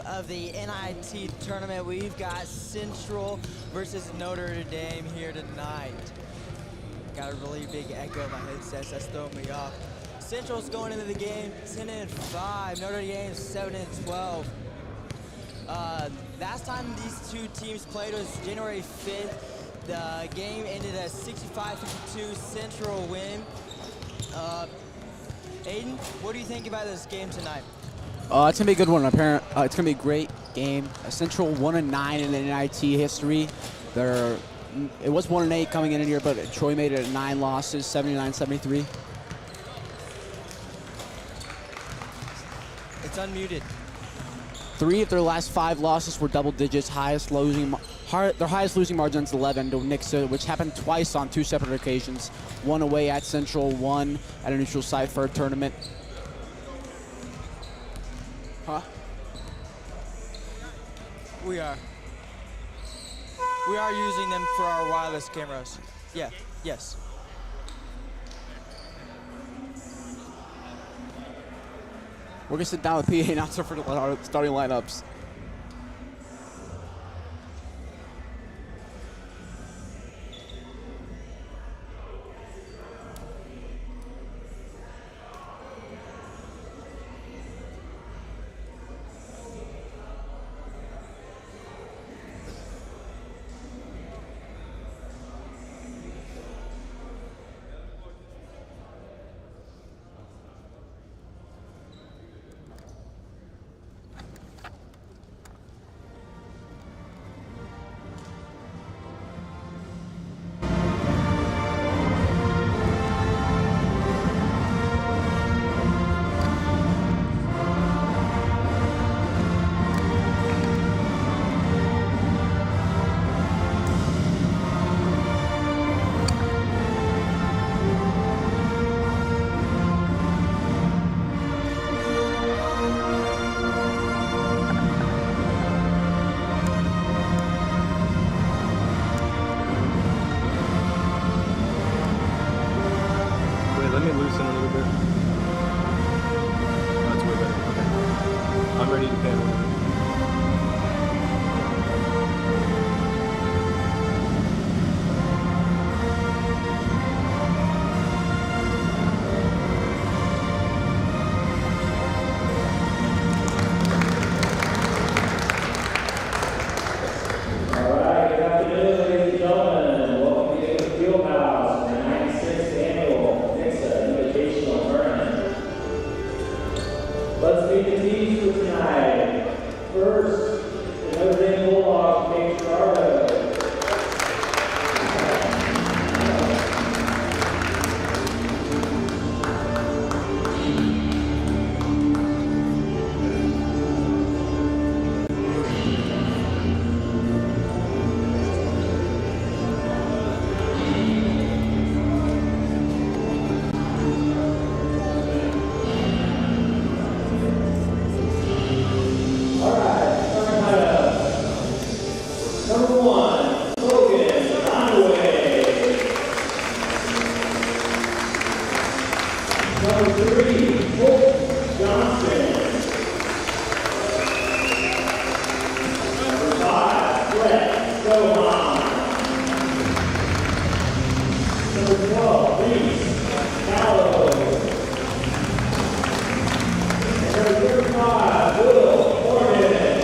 of the NIT tournament. We've got Central versus Notre Dame here tonight. Got a really big echo in my headset, so that's throwing me off. Central's going into the game 10-5. Notre Dame 7-12. Last time these two teams played was January 5th. The game ended at 65-52 Central win. Aiden, what do you think about this game tonight? It's going to be a good one. It's going to be a great game. Central 1-9 in the NIT history. It was 1-8 coming in here, but Troy made it 9 losses, 79-73. It's unmuted. 3 of their last 5 losses were double digits. Their highest losing margin is 11 to Nixa, which happened twice on 2 separate occasions. 1 away at Central, 1 at a neutral site for a tournament. Huh? We are using them for our wireless cameras. Yeah, yes. We're going to sit down with PA announcer for the starting lineups. Let me loosen a little bit. That's way better. Okay. I'm ready to pay. Let's meet the teams for tonight. First, the Notre Dame Bulldogs, Paige Gardo. Number 5, Will Morgan.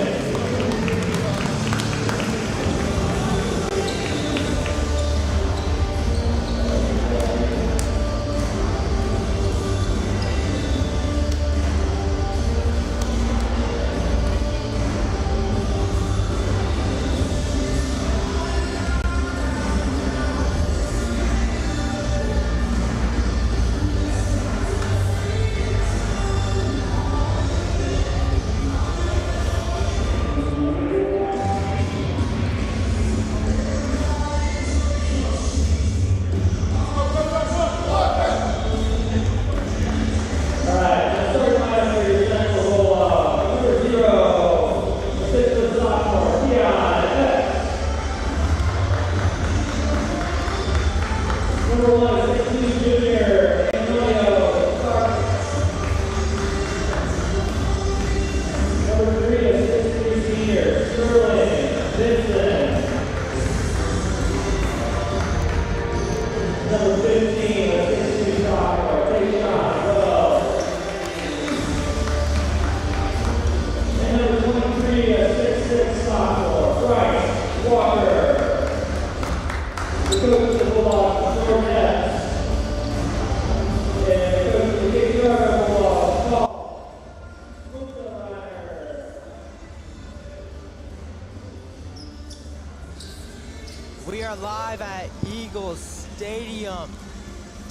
We are live at Eagles Stadium.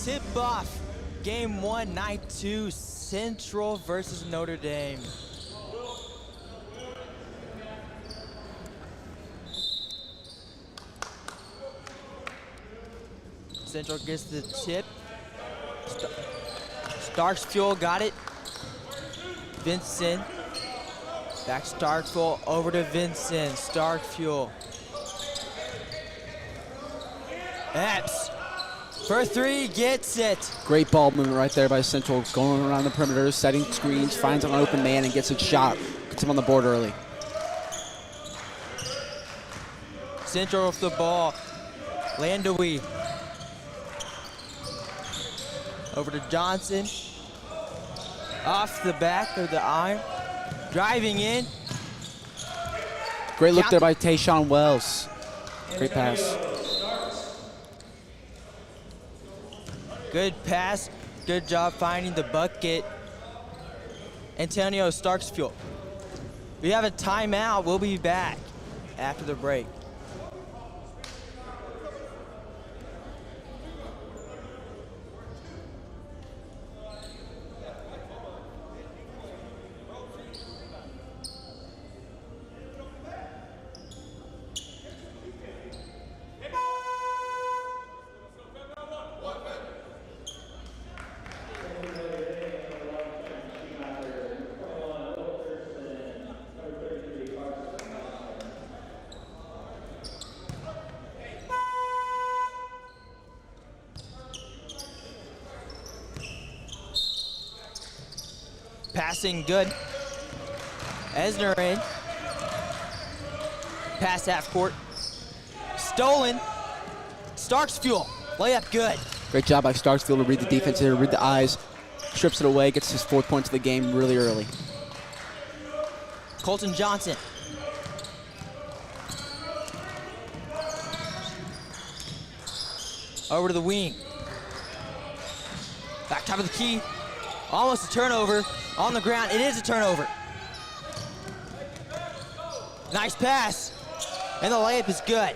Tip-off, Game 1, Night 2, Central versus Notre Dame. Central gets the tip. Starks Fuel got it. Vincent. Back Stark Fuel over to Vincent. Stark Fuel. Epps for three, gets it. Great ball movement right there by Central, going around the perimeter, setting screens, finds an open man, and gets a shot. Gets him on the board early. Central with the ball. Landawee. Over to Johnson. Off the back of the iron. Driving in. Great look there by Tayshawn Wells. Great pass. Good pass. Good job finding the bucket. Antonio Starksfield. We have a timeout. We'll be back after the break. Passing good. Esner in. Pass half court. Stolen. Starksfield. Layup good. Great job by Starksfield to read the defense here, read the eyes, strips it away, gets his 4th point of the game really early. Colton Johnson. Over to the wing. Back top of the key. Almost a turnover. On the ground, it is a turnover. Nice pass. And the layup is good.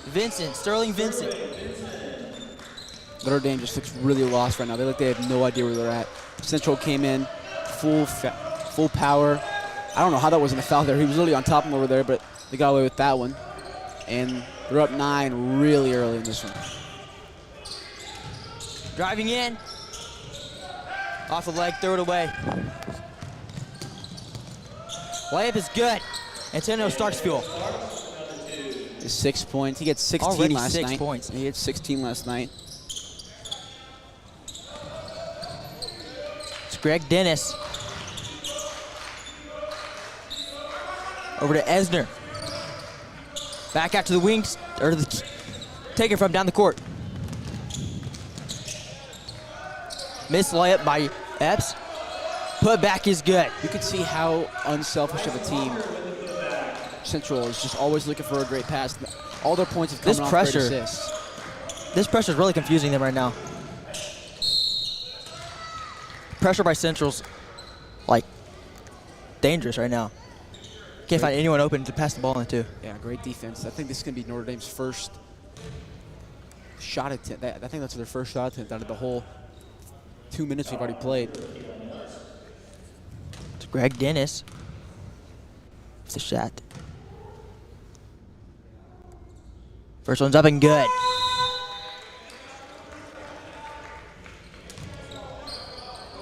Vincent, Sterling Vincent. Notre Dame just looks really lost right now. They look they have no idea where they're at. Central came in full power. I don't know how that wasn't a foul there. He was really on top of him over there, but they got away with that one. And they're up 9 really early in this one. Driving in. Off the leg, throw it away. Layup is good. Antonio Starksfield. 6 points. He gets 16 Already last 6 night. points. He had 16 last night. It's Greg Dennis. Over to Esner. Back out to the wings, or take it from down the court. Missed layup by Epps. Put back is good. You can see how unselfish of a team Central is, just always looking for a great pass. All their points have come off great assists. This pressure is really confusing them right now. Pressure by Central's like dangerous right now. Can't find anyone open to pass the ball into. Yeah, great defense. I think this is going to be Notre Dame's first shot attempt. I think that's their first shot attempt out of the whole 2 minutes we've already played. It's Greg Dennis. It's a shot. First one's up and good.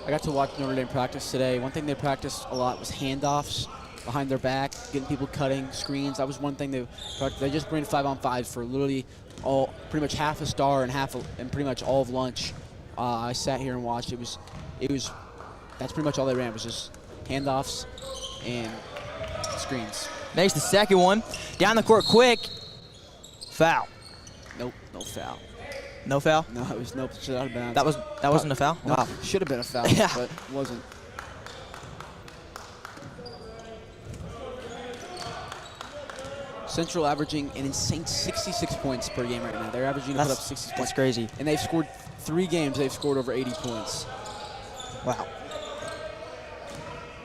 I got to watch Notre Dame practice today. One thing they practiced a lot was handoffs behind their back, getting people cutting screens. That was one thing they practiced. They just bring 5-on-5s for literally pretty much half a star and pretty much all of lunch. I sat here and watched. It was that's pretty much all they ran was just handoffs and screens. Makes the second one. Down the court quick. Foul. Nope, no foul. No foul? No, it was nope. Should have been. That wasn't a foul? No, Wow. Should have been a foul, Yeah. but wasn't. Central averaging an insane 66 points per game right now. They're averaging to put up 66 points. That's crazy. And they've scored 3 games. They've scored over 80 points. Wow.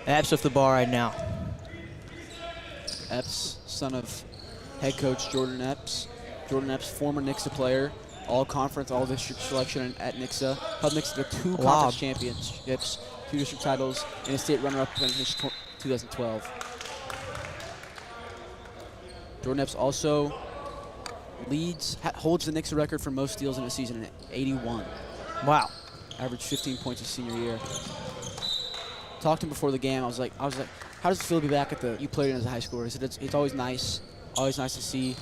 Epps with the ball right now. Epps, son of head coach Jordan Epps. Jordan Epps, former Nixa player, all-conference, all-district selection at Nixa. Helped Nixa to 2 conference championships, 2 district titles, and a state runner-up in 2012. Jordan Epps also holds the Nixa record for most steals in a season at 81. Wow. Averaged 15 points his senior year. Talked to him before the game. I was like, how does it feel to be back at you played in as a high schooler? He said it's always nice to see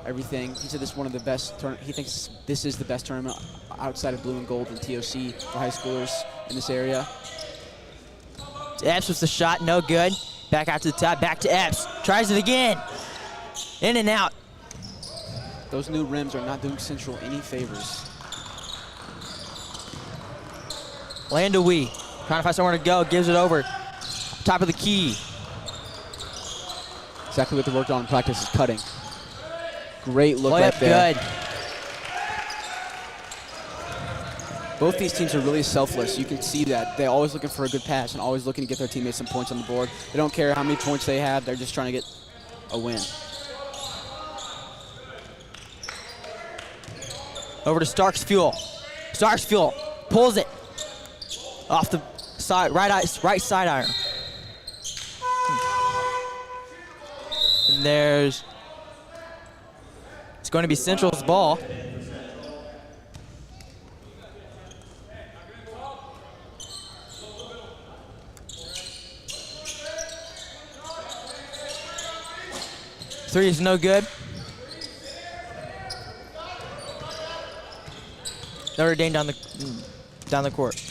everything. He said this is one of the best he thinks this is the best tournament outside of blue and gold and TOC for high schoolers in this area. Epps with the shot, no good. Back out to the top, back to Epps. Tries it again. In and out. Those new rims are not doing Central any favors. Lando Wee, trying to find somewhere to go, gives it over. Top of the key. Exactly what they worked on in practice is cutting. Great look right there. Good. Both these teams are really selfless. You can see that. They're always looking for a good pass and always looking to get their teammates some points on the board. They don't care how many points they have. They're just trying to get a win. Over to Starks Fuel. Starks Fuel pulls it off the side, right side iron. And it's going to be Central's ball. Three is no good. Notre Dame down the court.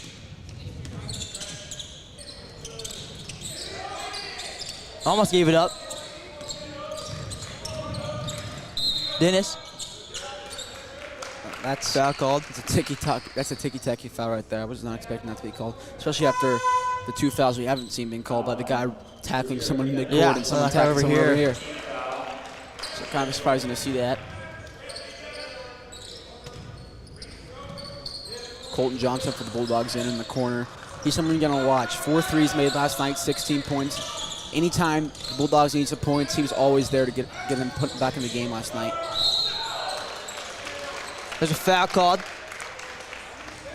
Almost gave it up. Dennis. That's foul called. That's a ticky-tacky foul right there. I was not expecting that to be called, especially after the 2 fouls we haven't seen being called by the guy tackling someone mid-court and someone tackling someone over here. So kind of surprising to see that. Colton Johnson for the Bulldogs in the corner. He's someone you're going to watch. 4 threes made last night, 16 points. Anytime the Bulldogs need some points, he was always there to get them put back in the game last night. There's a foul called.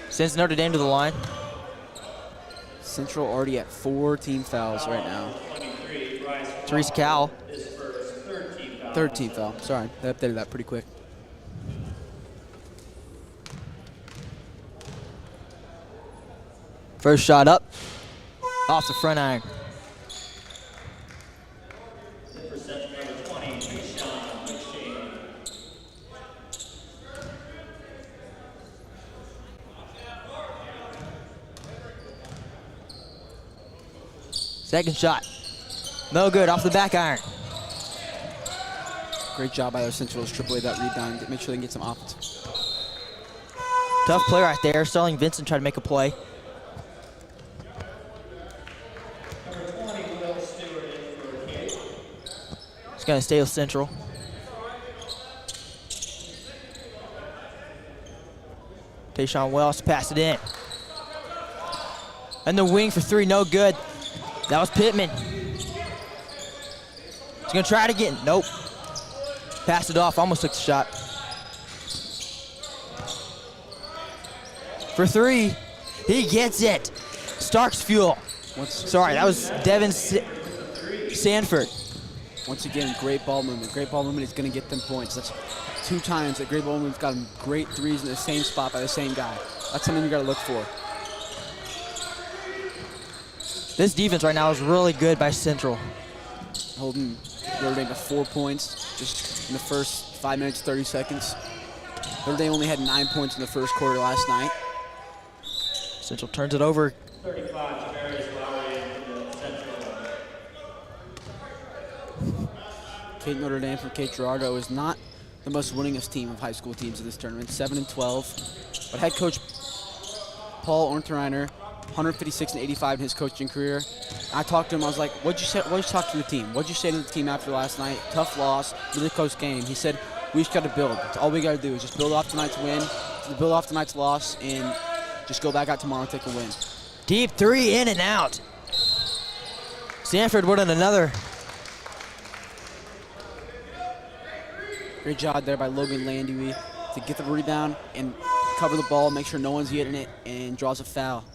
Sends Notre Dame to the line. Central already at 4 team fouls right now. Teresa Cowell. Third team foul. Sorry, they updated that pretty quick. First shot up. Off the front iron. Second shot. No good, off the back iron. Great job by those Centrals, triple A that rebound, make sure they can get some offense. Tough play right there. Sterling Vincent tried to make a play. It's going to stay with Central. Tayshawn Wells passed it in. And the wing for 3, no good. That was Pittman. He's going to try it again. Nope. Passed it off, almost took the shot. For 3, he gets it. Starks Fuel. Sorry, that was Devin Sanford. Once again, great ball movement. Great ball movement is going to get them points. That's 2 times that great ball movement's got them great threes in the same spot by the same guy. That's something you got to look for. This defense right now is really good by Central. Holding Notre Dame to 4 points just in the first 5 minutes, 30 seconds. Notre Dame only had 9 points in the first quarter last night. Central turns it over. 35 to Mary's Lowry into Central. Kate Notre Dame from Kate Gerardo is not the most winningest team of high school teams in this tournament, 7-12. But head coach Paul Ornthreiner, 156 and 85 in his coaching career. I talked to him. I was like, "What'd you talk to the team? What'd you say to the team after last night? Tough loss, really close game." He said, "We just got to build. That's all we got to do is just build off tonight's win, build off tonight's loss, and just go back out tomorrow and take a win." Deep 3 in and out. Sanford winning another. Great job there by Logan Landry to get the rebound and cover the ball, make sure no one's getting it, and draws a foul.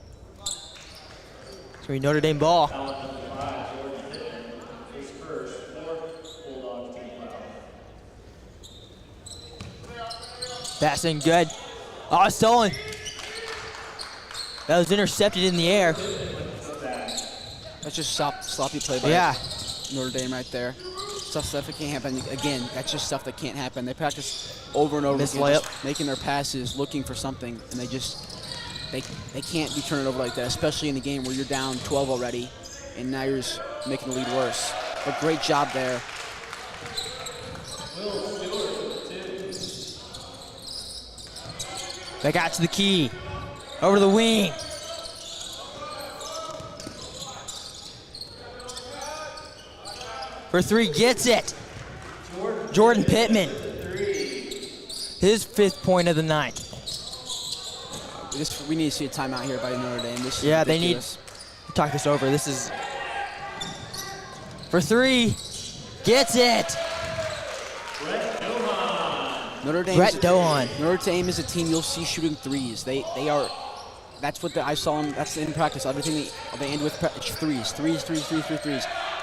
So we Notre Dame ball. Passing good. Oh, stolen. That was intercepted in the air. That's just sloppy play by Notre Dame right there. Stuff that can't happen. Again, that's just stuff that can't happen. They practice over and over Missed again, layup. just making their passes, looking for something, and they can't be turning over like that, especially in a game where you're down 12 already, and now you're just making the lead worse. But great job there. Back out to the key. Over to the wing. For three, gets it. Jordan Pittman. His 5th point of the night. We need to see a timeout here by Notre Dame. This is Yeah, ridiculous. they need to talk this over. This is for three. Gets it. Notre Dame. Brett Dohan. Notre Dame is a team you'll see shooting threes. They are. That's what I saw them. That's in practice. Everything they end with threes.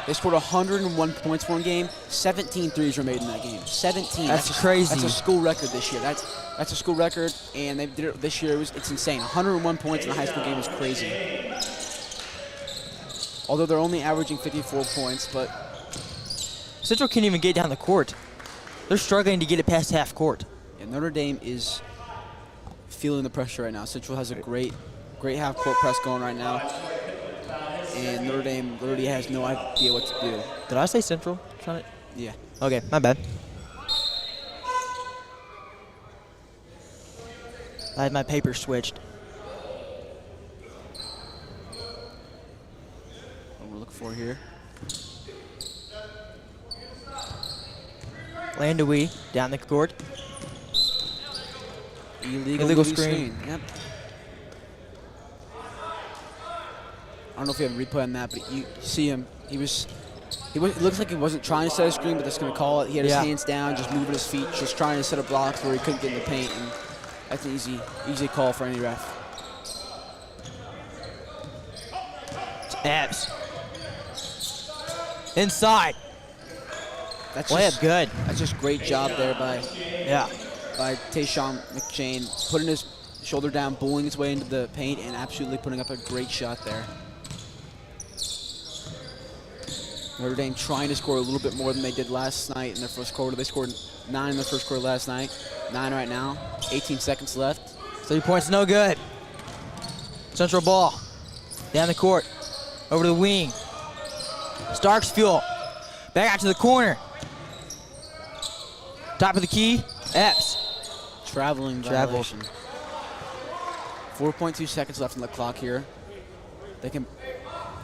They scored 101 points one game. 17 threes were made in that game. 17. That's crazy. That's a school record this year. That's a school record, and they did it this year. It's insane. 101 points in a high school game is crazy. Although they're only averaging 54 points, but Central can't even get down the court. They're struggling to get it past half court. yeah, Notre Dame is feeling the pressure right now. Central has a great half court press going right now, and Notre Dame literally has no idea what to do. Did I say Central? Yeah. Okay, my bad. I had my paper switched. What we're looking for here. Landawee down the court. Illegal Illegal moving screen. Yep. I don't know if you have a replay on that, but you see him. It looks like he wasn't trying to set a screen, but that's going to call it. He had his hands down, just moving his feet, just trying to set a block where he couldn't get in the paint, and that's an easy call for any ref. Abs. Inside. That's Layup good. That's just great job there by Tayshawn McShane, putting his shoulder down, bullying his way into the paint, and absolutely putting up a great shot there. Notre Dame trying to score a little bit more than they did last night in their first quarter. They scored 9 in the first quarter last night. 9 right now. 18 seconds left. 3 points, no good. Central ball. Down the court. Over to the wing. Starks fuel. Back out to the corner. Top of the key. Epps. Traveling violation. 4.2 seconds left on the clock here. They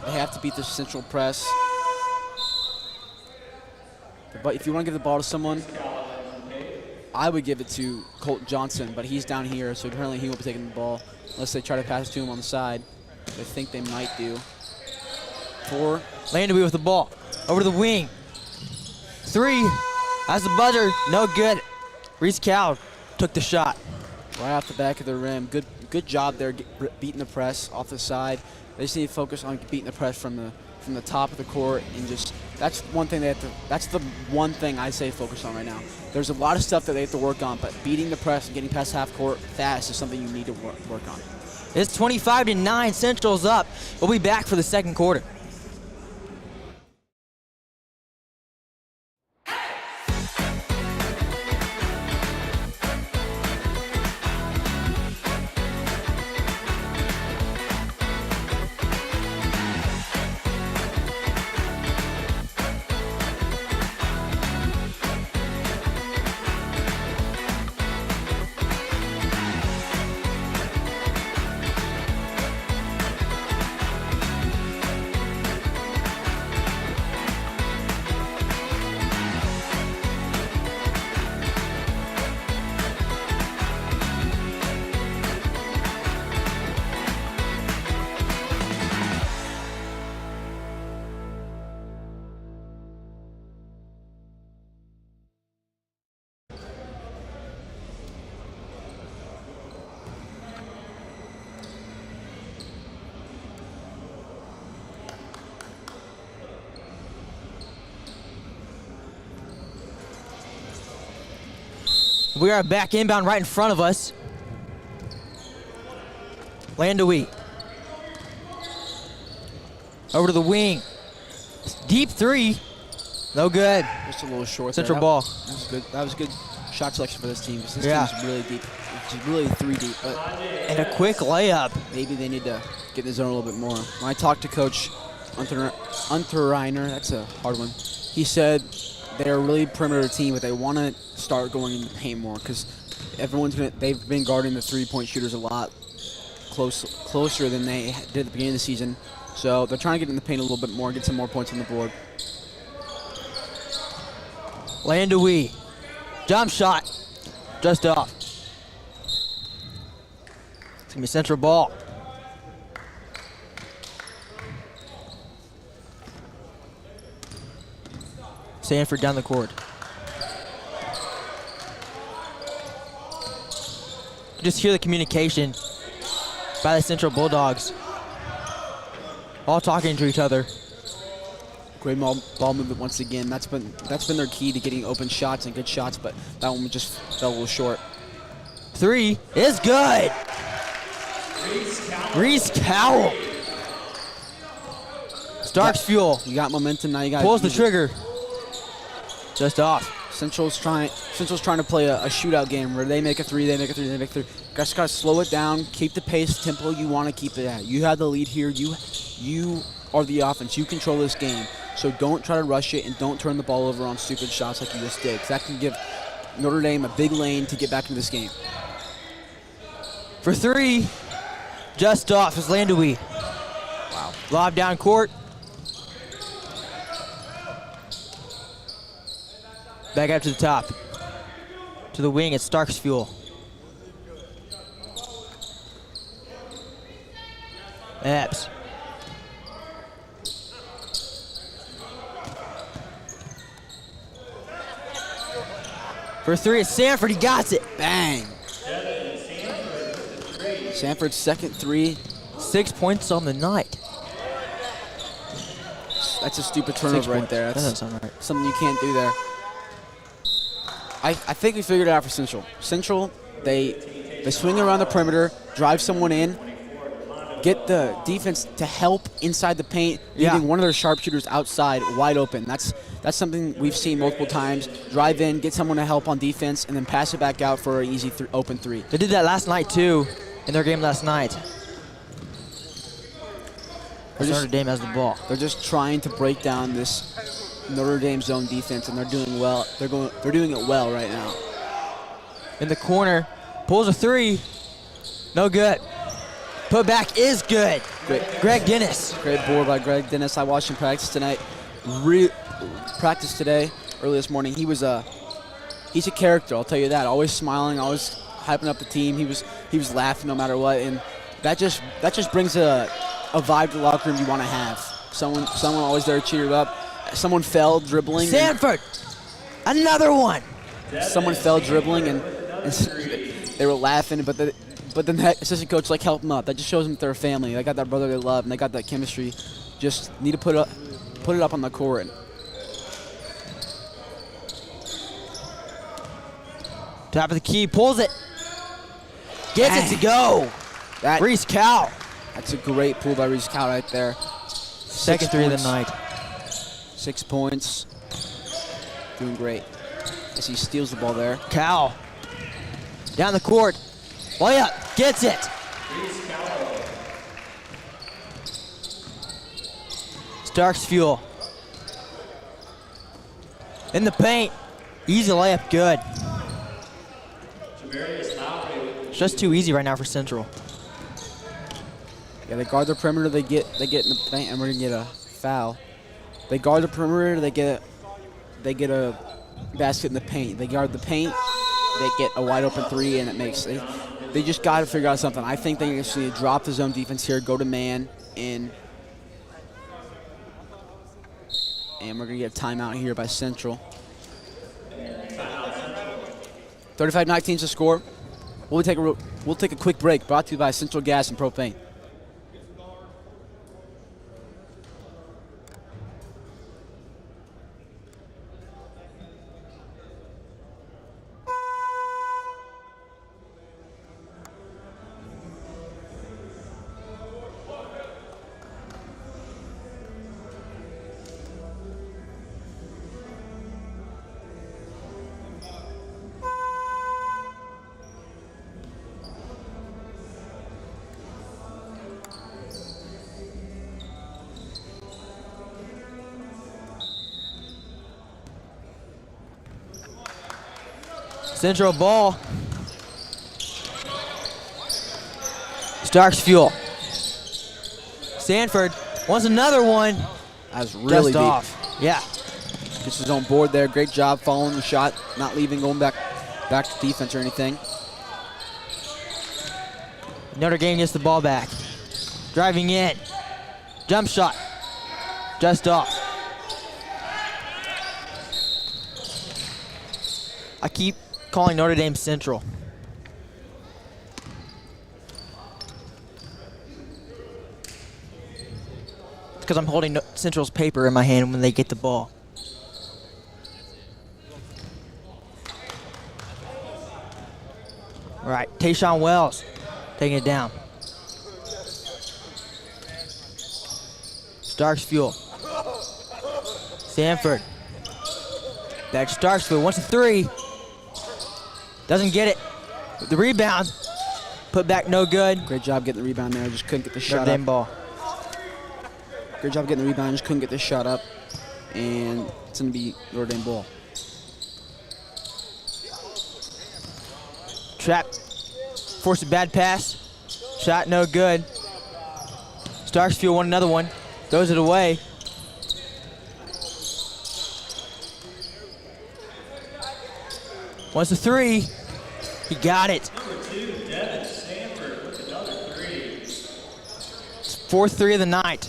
have to beat the Central press. But if you want to give the ball to someone, I would give it to Colt Johnson, but he's down here, so apparently he won't be taking the ball unless they try to pass it to him on the side. I think they might do. 4. Landawee with the ball. Over to the wing. 3. That's the buzzer. No good. Reese Cal took the shot. Right off the back of the rim. Good job there beating the press off the side. They just need to focus on beating the press from the top of the court, and just that's one thing that's the one thing I say focus on right now. There's a lot of stuff that they have to work on, but beating the press and getting past half court fast is something you need to work on. It's 25-9. Central's up. We'll be back for the second quarter. We are back inbound right in front of us. Landawee. Over to the wing. Deep three. No good. Just a little short. Central there. ball. That was good. That was good shot selection for this team. This Yeah. team's really deep. It's really 3 deep. But And a quick layup. maybe they need to get in the zone a little bit more. When I talked to Coach Unterreiner, that's a hard one. He said they're a really perimeter team, but they want to start going in the paint more because they've been guarding the 3-point shooters a lot closer than they did at the beginning of the season. So they're trying to get in the paint a little bit more, get some more points on the board. Landawee. Jump shot. Just off. It's going to be Central ball. Sanford down the court. Just hear the communication by the Central Bulldogs. All talking to each other. Great ball movement once again. That's been their key to getting open shots and good shots, but that one just fell a little short. Three is good. Reese Cowell. Starks fuel. You got momentum now. You got Pulls the trigger. Just off. Central's trying to play a shootout game where they make a three, they make a three, they make a three. Just gotta slow it down, keep the pace, tempo you want to keep it at. You have the lead here. You are the offense. You control this game. So don't try to rush it and don't turn the ball over on stupid shots like you just did, because that can give Notre Dame a big lane to get back into this game. For three, just off is Landawee. Wow. Lob down court. Back out to the top. To the wing, it's Starks fuel. Epps. For three, it's Sanford. He got it. Bang. Sanford's second three. 6 points on the night. That's a stupid turnover right there. That That's doesn't sound right. something you can't do there. I think we figured it out for Central. Central, they swing around the perimeter, drive someone in, get the defense to help inside the paint, leaving one of their sharpshooters outside wide open. That's something we've seen multiple times. Drive in, get someone to help on defense, and then pass it back out for an easy open three. They did that last night, too, in their game last night. Notre Dame has the ball. They're just trying to break down this Notre Dame zone defense, and they're doing well. They're doing it well right now. In the corner, pulls a three. No good. Put back is good. Great. Greg Dennis. Great board by Greg Dennis. I watched him practice tonight. Practice today, early this morning. He's a character, I'll tell you that. Always smiling, always hyping up the team. He was laughing no matter what, and that just brings a vibe to the locker room you want to have. Someone always there to cheer you up. Someone fell dribbling. Sanford, another one. Someone fell dribbling, and they were laughing, but then the assistant coach helped them up. That just shows them that they're a family. They got that brotherly love, and they got that chemistry. Just need to put it up on the court. Top of the key, pulls it. Gets it to go. Reese Cowell. That's a great pull by Reese Cowell right there. Second three of the night. 6 points. Doing great. As he steals the ball there. Cowell. Down the court. Layup. Gets it. Starks fuel. In the paint. Easy layup. Good. It's just too easy right now for Central. Yeah, they guard the perimeter. They get in the paint, and we're gonna get a foul. They guard the perimeter. They get a basket in the paint. They guard the paint. They get a wide open three, and it makes. They just got to figure out something. I think they actually drop the zone defense here, go to man, and we're gonna get a timeout here by Central. 35-19 is the score. We'll take a quick break. Brought to you by Central Gas and Propane. Central ball. Starks Fuel. Sanford wants another one. That was really Just deep. off. Yeah. Gets his own board there. Great job following the shot, not leaving, going back to defense or anything. Notre Dame gets the ball back. Driving in. Jump shot. Just off. I keep calling Notre Dame Central. It's because I'm holding Central's paper in my hand when they get the ball. All right, Tayshawn Wells taking it down. Starks Fuel. Sanford. Back to Starks Fuel. Wants a three. Doesn't get it. The rebound. Put back no good. Great job getting the rebound there. Just couldn't get the Notre shot Dame up. ball. Great job getting the rebound. Just couldn't get the shot up. And it's going to be Notre Dame ball. Trap. Forced a bad pass. Shot no good. Starks Fuel won another one. Throws it away. Wants a three. He got it. Number 2, Devin Sanford with another 3. It's 4th three of the night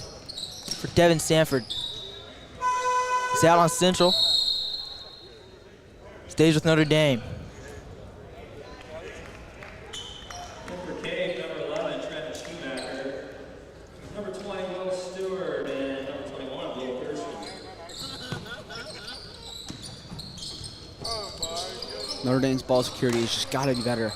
for Devin Sanford. He's out on Central. Stays with Notre Dame. Number K, number 11, Trent Schumacher. Number 20, Will Stewart, and number 21, Will Thurston. Notre Dame's ball security has just got to be better.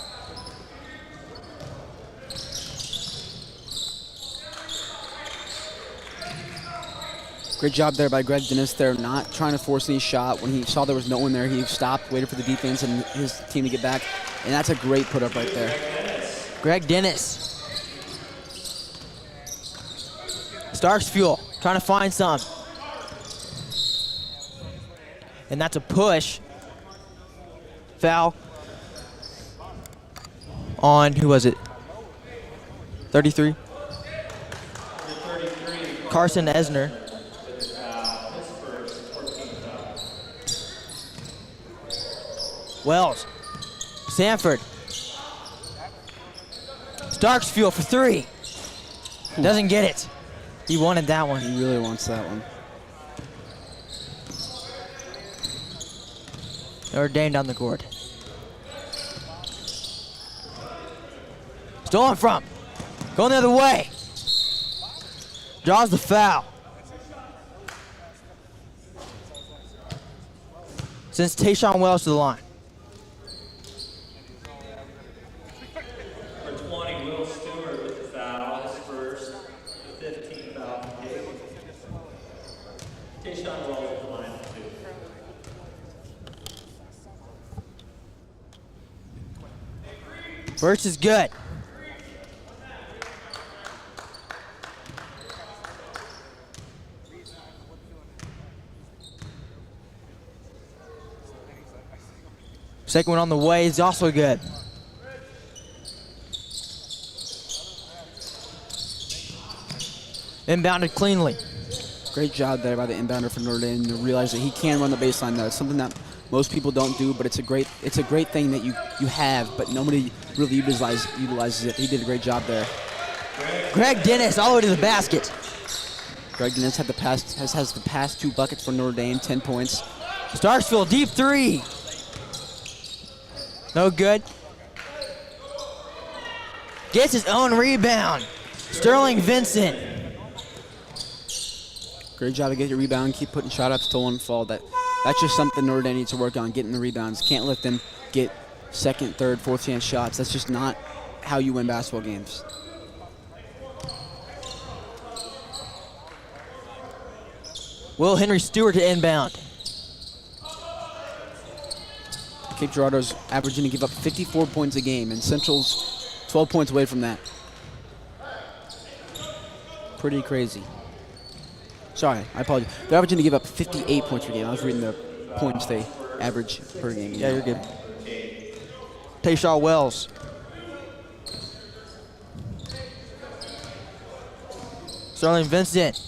Great job there by Greg Dennis there, not trying to force any shot. When he saw there was no one there, he stopped, waited for the defense and his team to get back. And that's a great put up right there. Greg Dennis. Starks Fuel, trying to find some. And that's a push. Foul on, who was it? 33? Carson Esner. Wells. Sanford. Starks Fuel for three. Doesn't get it. He wanted that one. He really wants that one. Notre Dame down the court. Stolen from. Going the other way. Draws the foul. Sends Tayshawn Wells to the line. Number 20, Will Stewart with the foul, his first, the 15th foul from Gabe. Tayshawn Wells at the line for 2. First is good. Second one on the way is also good. Inbounded cleanly. Great job there by the inbounder from Notre Dame to realize that he can run the baseline. That's something that most people don't do, but it's a great thing that you have, but nobody really utilizes it. He did a great job there. Greg Dennis all the way to the basket. Greg Dennis has the past 2 buckets for Notre Dame, 10 points. Starksville deep three. No good. Gets his own rebound. Sterling Vincent. Great job to get your rebound, keep putting shot up, still won't fall. That's just something Notre Dame needs to work on, getting the rebounds. Can't let them get second, third, fourth chance shots. That's just not how you win basketball games. Will Henry Stewart to inbound. Cape Girardeau's averaging to give up 54 points a game, and Central's 12 points away from that. Pretty crazy. Sorry, I apologize. They're averaging to give up 58 points per game. I was reading the points they average per game. Yeah, you're good. Tayshawn Wells. Sterling Vincent.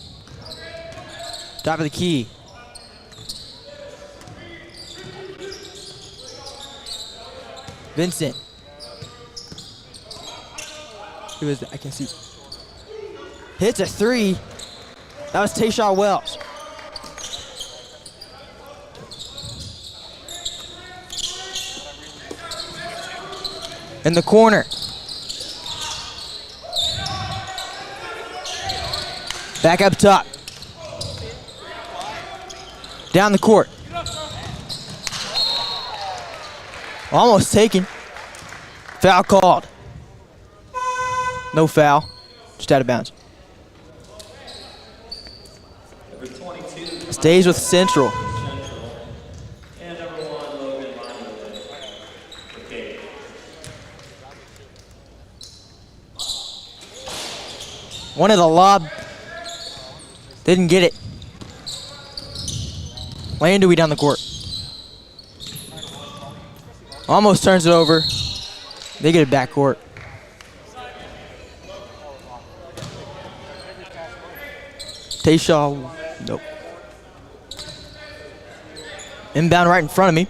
Top of the key. Vincent. Who is that? I can't see. Hits a three. That was Tayshawn Wells. In the corner. Back up top. Down the court. Almost taken. Foul called. No foul. Just out of bounds. Number 22. Stays with Central. And number 1, Logan Monument. Okay. One of the lob. Didn't get it. Landui down the court. Almost turns it over. They get it back court. Tayshawn, nope. Inbound right in front of me.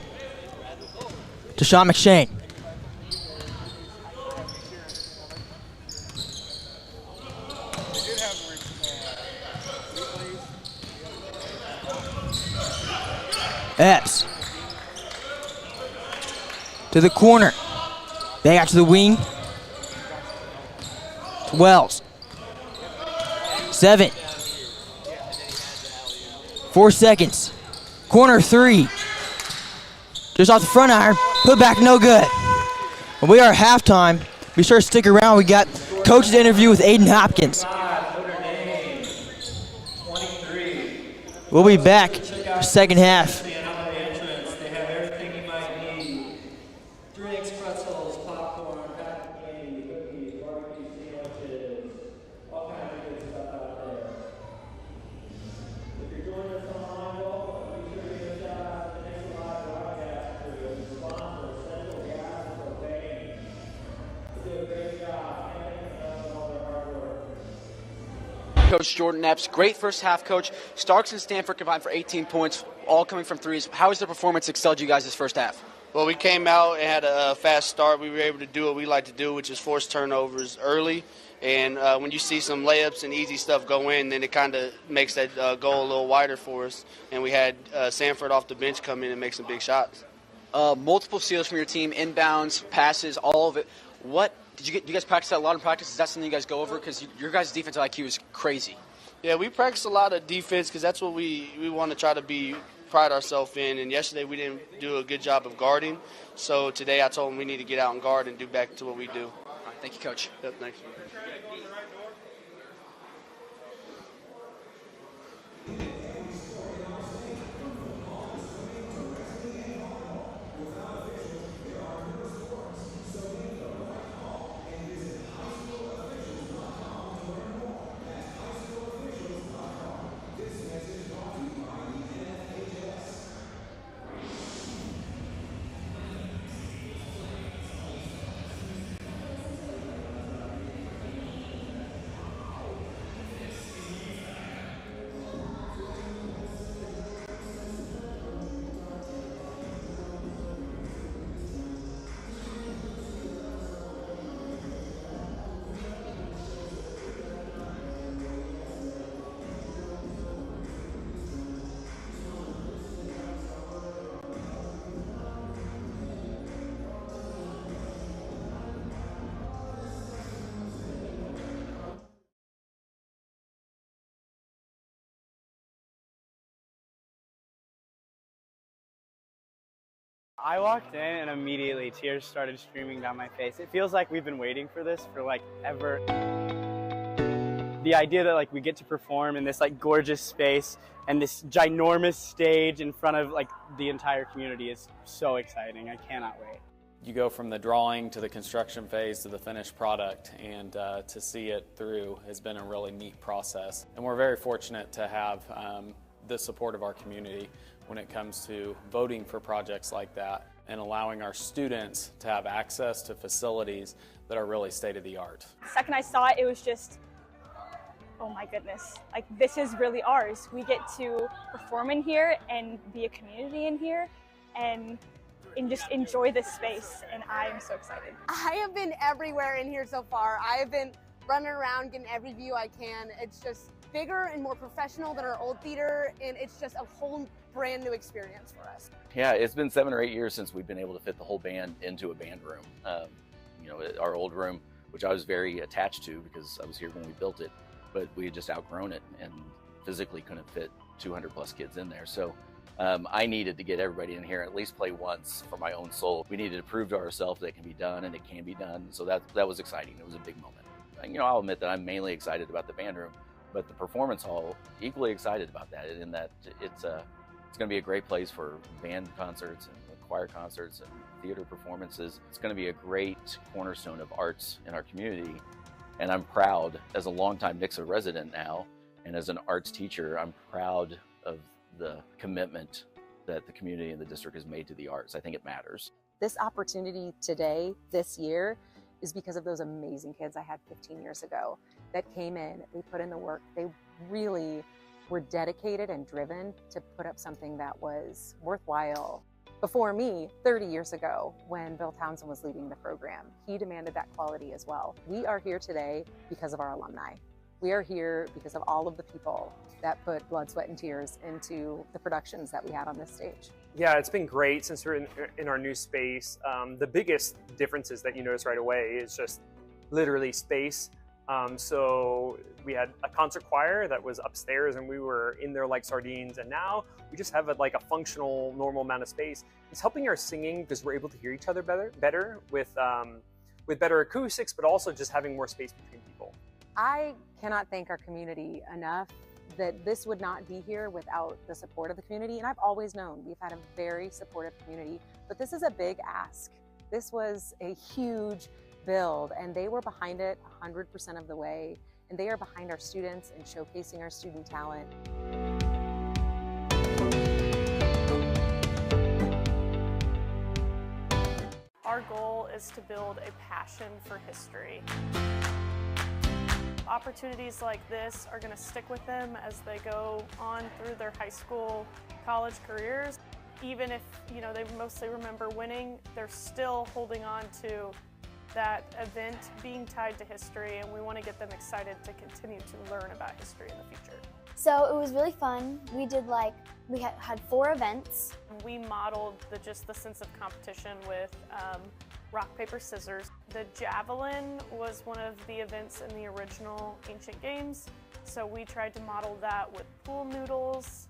Deshaun McShane. Epps. To the corner. Back out to the wing. To Wells. 7. 4 seconds. Corner 3. Just off the front iron. Put back, no good. And we are at halftime. Be sure to stick around. We got coach's interview with Aiden Hopkins. Notre Dame, 23. We'll be back for second half. The entrance. They have everything you might need. Drinks, pretzels, popcorn, packed candy, cookies, barbecue sandwiches, all kinds of good stuff out there. If you're joining us online, welcome. Be sure to give a shout out to the next live broadcast crew and sponsor Central Gas and Propane. They do a great job. Can't thank them enough for all their hard work. Coach Jordan Epps, great first half, Coach. Starks and Stanford combined for 18 points, all coming from threes. How has their performance excelled you guys this first half? Well, we came out and had a fast start. We were able to do what we like to do, which is force turnovers early. And when you see some layups and easy stuff go in, then it kind of makes that goal a little wider for us. And we had Sanford off the bench come in and make some big shots. Multiple steals from your team, inbounds, passes, all of it. What did you guys practice that a lot in practice? Is that something you guys go over? Because your guys' defensive IQ is crazy. Yeah, we practice a lot of defense because that's what we want to try to pride ourselves in. And yesterday we didn't do a good job of guarding. So today I told them we need to get out and guard and do back to what we do. All right, thank you, Coach. Yep, thanks. I walked in and immediately tears started streaming down my face. It feels like we've been waiting for this for like ever. The idea that like we get to perform in this like gorgeous space and this ginormous stage in front of like the entire community is so exciting. I cannot wait. You go from the drawing to the construction phase to the finished product, and to see it through has been a really neat process. And we're very fortunate to have the support of our community when it comes to voting for projects like that. and allowing our students to have access to facilities that are really state-of-the-art. The second I saw it, it was just, oh my goodness, like this is really ours. We get to perform in here and be a community in here and just enjoy this space, and I am so excited. I have been everywhere in here so far. I have been running around getting every view I can. It's just bigger and more professional than our old theater, and it's just a whole brand new experience for us. Yeah, it's been 7 or 8 years since we've been able to fit the whole band into a band room. You know, our old room, which I was very attached to because I was here when we built it, but we had just outgrown it and physically couldn't fit 200 plus kids in there. So I needed to get everybody in here, at least play once for my own soul. We needed to prove to ourselves that it can be done, and it can be done. So that was exciting. It was a big moment. And, you know, I'll admit that I'm mainly excited about the band room, but the performance hall, equally excited about that, in that it's going to be a great place for band concerts and choir concerts and theater performances. It's going to be a great cornerstone of arts in our community. And I'm proud, as a longtime Nixa resident now, and as an arts teacher, I'm proud of the commitment that the community and the district has made to the arts. I think it matters. This opportunity today, this year, is because of those amazing kids I had 15 years ago that came in, they put in the work, they really were dedicated and driven to put up something that was worthwhile. Before me, 30 years ago, when Bill Townsend was leading the program, he demanded that quality as well. We are here today because of our alumni. We are here because of all of the people that put blood, sweat, and tears into the productions that we had on this stage. Yeah, it's been great since we're in our new space. The biggest differences that you notice right away is just literally space. So we had a concert choir that was upstairs and we were in there like sardines, and now we just have a functional, normal amount of space. It's helping our singing because we're able to hear each other better with better acoustics, but also just having more space between people. I cannot thank our community enough that this would not be here without the support of the community. And I've always known we've had a very supportive community, but this is a big ask. This was a huge build, and they were behind it 100% of the way. And they are behind our students and showcasing our student talent. Our goal is to build a passion for history. Opportunities like this are going to stick with them as they go on through their high school, college careers. Even if, you know, they mostly remember winning, they're still holding on to that event being tied to history, and we want to get them excited to continue to learn about history in the future. So it was really fun. We did we had 4 events. We modeled just the sense of competition with rock, paper, scissors. The javelin was one of the events in the original Ancient Games, so we tried to model that with pool noodles.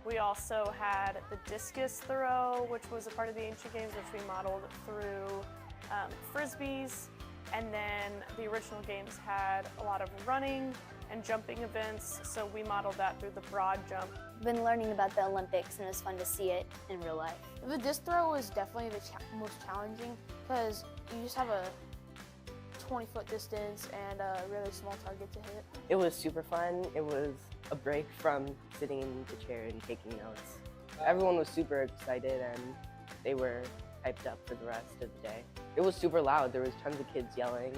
We also had the discus throw, which was a part of the Ancient Games, which we modeled through frisbees. And then the original games had a lot of running and jumping events, so we modeled that through the broad jump. I've been learning about the Olympics, and it was fun to see it in real life. The disc throw was definitely the most challenging because you just have a 20-foot distance and a really small target to hit. It was super fun. It was a break from sitting in the chair and taking notes. Everyone was super excited and they were hyped up for the rest of the day. It was super loud. There was tons of kids yelling.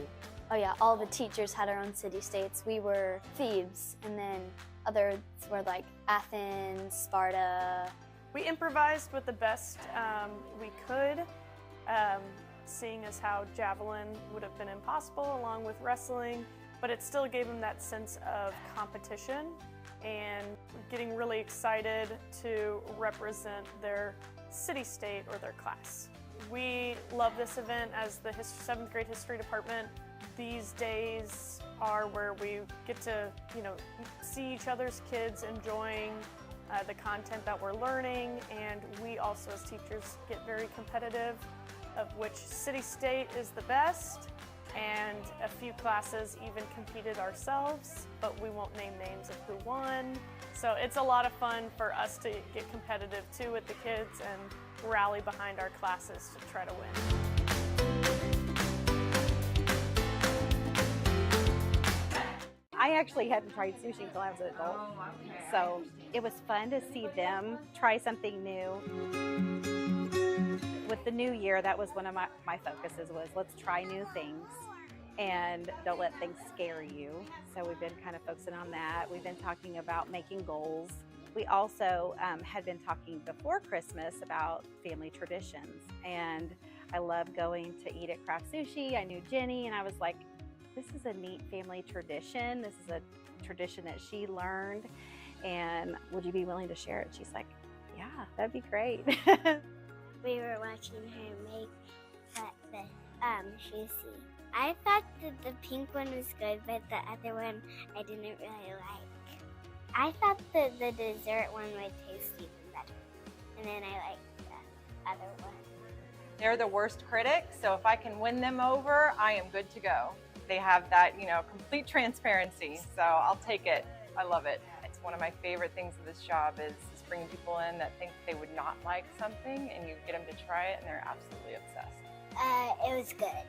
Oh yeah, all the teachers had our own city-states. We were Thebes, and then others were like Athens, Sparta. We improvised with the best we could, seeing as how javelin would have been impossible along with wrestling, but it still gave them that sense of competition and getting really excited to represent their city-state or their class. We love this event as the 7th grade history department. These days are where we get to, see each other's kids enjoying the content that we're learning, and we also as teachers get very competitive of which city-state is the best, and a few classes even competed ourselves, but we won't name names of who won. So it's a lot of fun for us to get competitive too with the kids and rally behind our classes to try to win. I actually hadn't tried sushi until I was an adult, so it was fun to see them try something new. With the new year, that was one of my focuses was let's try new things and don't let things scare you. So we've been kind of focusing on that. We've been talking about making goals. We also had been talking before Christmas about family traditions, and I love going to eat at Craft Sushi. I knew Jenny, and I was like, this is a neat family tradition. This is a tradition that she learned, and would you be willing to share it? She's like, yeah, that'd be great. We were watching her make the sushi. I thought that the pink one was good, but the other one I didn't really like. I thought that the dessert one would taste even better, and then I liked the other one. They're the worst critic, so if I can win them over, I am good to go. They have that, complete transparency, so I'll take it. I love it. It's one of my favorite things of this job is bringing people in that think they would not like something, and you get them to try it, and they're absolutely obsessed. It was good.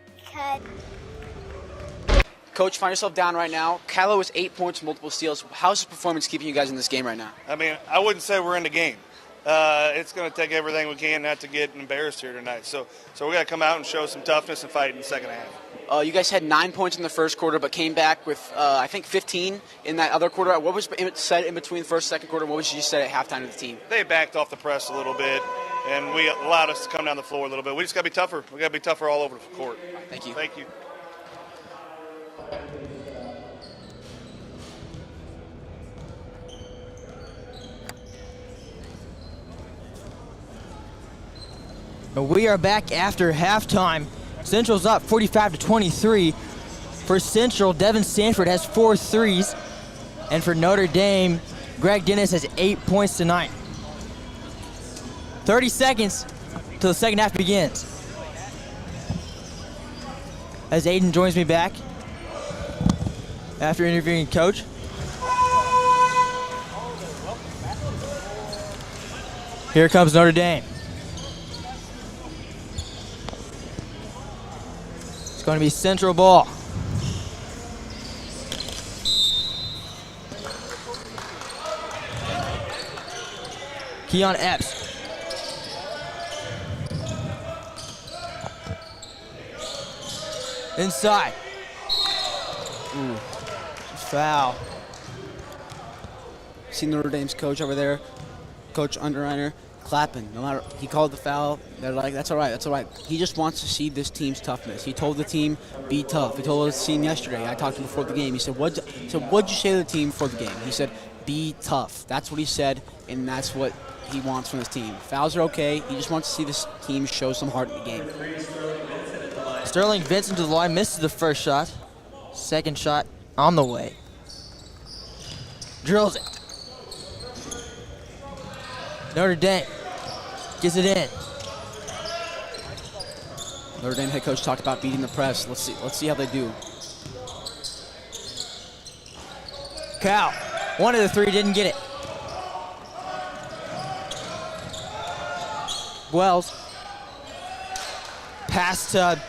Coach, find yourself down right now. Callow is 8 points, multiple steals. How's his performance keeping you guys in this game right now? I mean, I wouldn't say we're in the game. It's going to take everything we can not to get embarrassed here tonight. So we got to come out and show some toughness and fight in the second half. You guys had 9 points in the first quarter, but came back with, I think, 15 in that other quarter. What was said in between first and second quarter? What was you said at halftime to the team? They backed off the press a little bit, and we allowed us to come down the floor a little bit. We just got to be tougher. We got to be tougher all over the court. Thank you. Thank you. We are back after halftime. Central's up 45-23. For Central, Devin Sanford has 4 threes. And for Notre Dame, Greg Dennis has 8 points tonight. 30 seconds till the second half begins. As Aiden joins me back after interviewing Coach. Here comes Notre Dame. It's going to be Central ball. Keon Epps. Inside. Ooh. Foul. See Notre Dame's coach over there, Coach Underreiner, clapping. No matter, he called the foul. They're like, that's all right, that's all right. He just wants to see this team's toughness. He told the team, be tough. He told us team yesterday. I talked to him before the game. He said, what'd you say to the team before the game? He said, be tough. That's what he said, and that's what he wants from his team. Fouls are okay. He just wants to see this team show some heart in the game. Sterling Vincent to the line, misses the first shot. Second shot on the way. Drills it. Notre Dame gets it in. Notre Dame head coach talked about beating the press. Let's see how they do. Cal, one of the three didn't get it. Wells. Pass to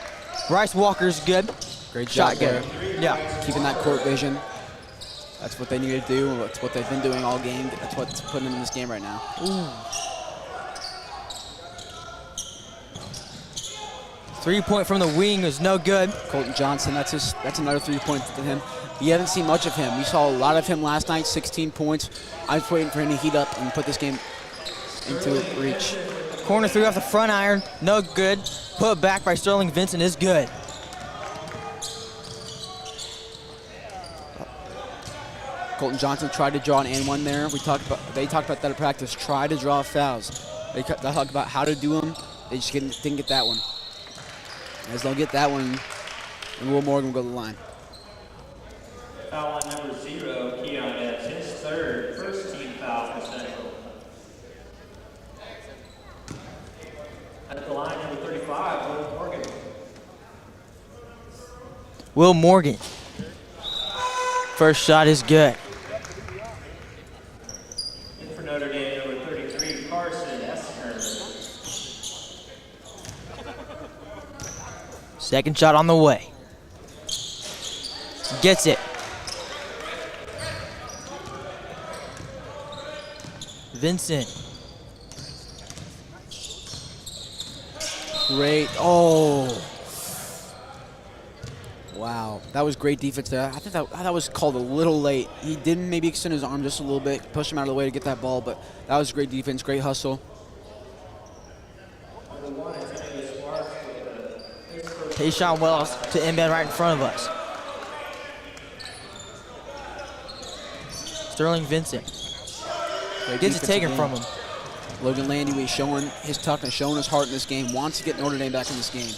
Bryce Walker's good. Great job there. Yeah. Keeping that court vision. That's what they need to do. That's what they've been doing all game. That's what's putting them in this game right now. Ooh. 3-point from the wing is no good. Colton Johnson, that's another 3-point to him. You haven't seen much of him. We saw a lot of him last night, 16 points. I was waiting for him to heat up and put this game into reach. Corner three off the front iron, no good. Put back by Sterling Vincent is good. Colton Johnson tried to draw an and one there. They talked about that at practice. Try to draw fouls. They talked about how to do them. They just didn't get that one. As they'll get that one, and Will Morgan will go to the line. Foul line number 0, Keon Epps, his third, first team foul for Central. At the line number 35, Will Morgan. Will Morgan. First shot is good. And for Notre Dame, number 33, Carson Esner. Second shot on the way. Gets it. Vincent. Great. Oh. Wow. That was great defense there. I think that was called a little late. He didn't maybe extend his arm just a little bit, push him out of the way to get that ball, but that was great defense, great hustle. Tayshawn Wells to inbound right in front of us. Sterling Vincent gets it taken from him. Logan Landy showing his toughness, showing his heart in this game, wants to get Notre Dame back in this game.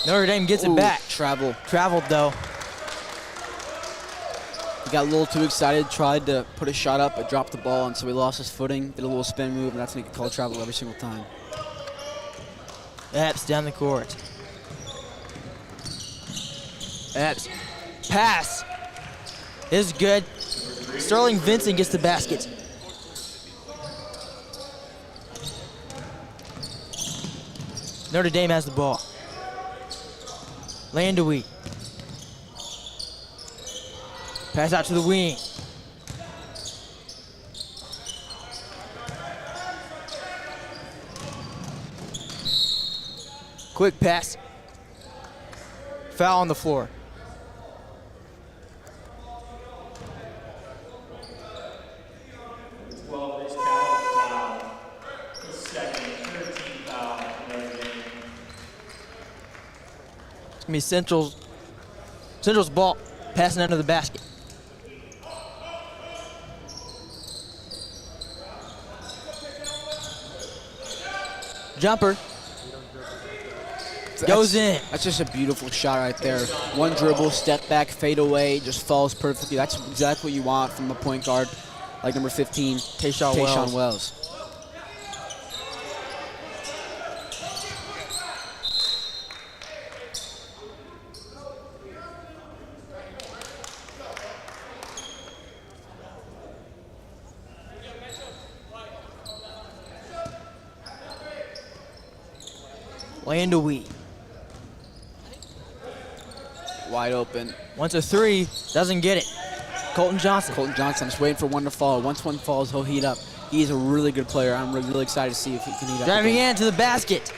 Notre Dame gets it back. Traveled though. He got a little too excited, tried to put a shot up, but dropped the ball, and so he lost his footing, did a little spin move, and that's when he could call travel every single time. Epps down the court. Epps. Pass. Is good. Sterling Vincent gets the basket. Notre Dame has the ball. Landawee. Pass out to the wing. Quick pass. Foul on the floor. It's gonna be Central's ball, passing under the basket. Jumper. Goes in. That's just a beautiful shot right there. One dribble, step back, fade away, just falls perfectly. That's exactly what you want from a point guard like number 15, Tayshawn Wells. Landawee. Wide open. Wants a three, doesn't get it. Colton Johnson. Colton Johnson is waiting for one to fall. Once one falls, he'll heat up. He's a really good player. I'm really excited to see if he can heat up. Driving in to the basket.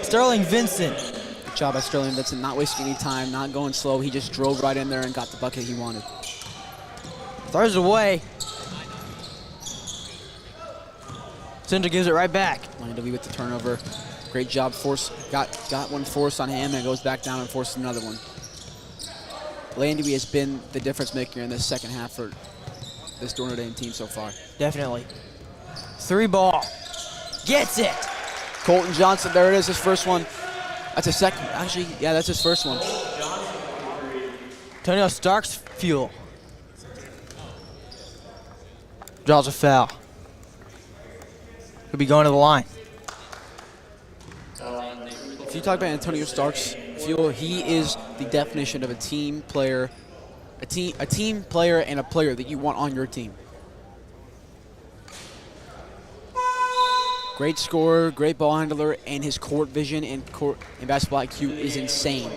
Sterling Vincent. Good job by Sterling Vincent, not wasting any time, not going slow. He just drove right in there and got the bucket he wanted. Throws it away. Central gives it right back. Landawee with the turnover. Great job. Got one forced on him and goes back down and forces another one. Landawee has been the difference maker in this second half for this Notre Dame team so far. Definitely. Three ball. Gets it. Colton Johnson, there it is, his first one. That's a second. Actually, yeah, that's his first one. Antonio Starks fuel. Draws a foul. Could be going to the line. If you talk about Antonio Starks fuel, he is the definition of a team player, a team player and a player that you want on your team. Great scorer, great ball handler, and his court vision and basketball IQ is insane.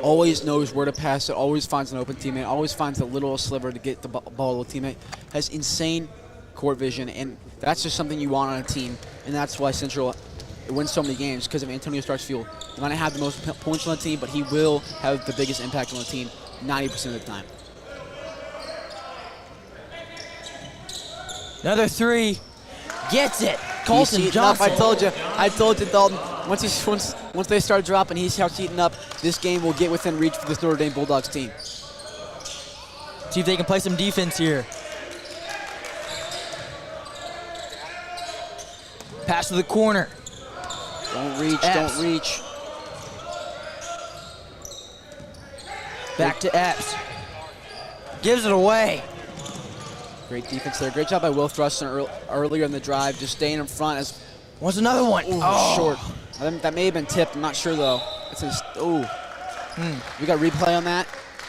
Always knows where to pass it, always finds an open teammate, always finds a little sliver to get the ball to a teammate. Has insane court vision, and that's just something you want on a team, and that's why Central wins so many games, because of Antonio Starks' fuel. He might not have the most points on the team, but he will have the biggest impact on the team 90% of the time. Another three. Gets it. Colton Johnson. I told you, Dalton. Once they start dropping, he starts heating up. This game will get within reach for this Notre Dame Bulldogs team. See if they can play some defense here. Pass to the corner. Don't reach, Epps. don't reach. Back to Epps. Gives it away. Great defense there. Great job by Will Thruston earlier in the drive, just staying in front. As wants another one. Ooh, short. That may have been tipped. I'm not sure though. We got replay on that.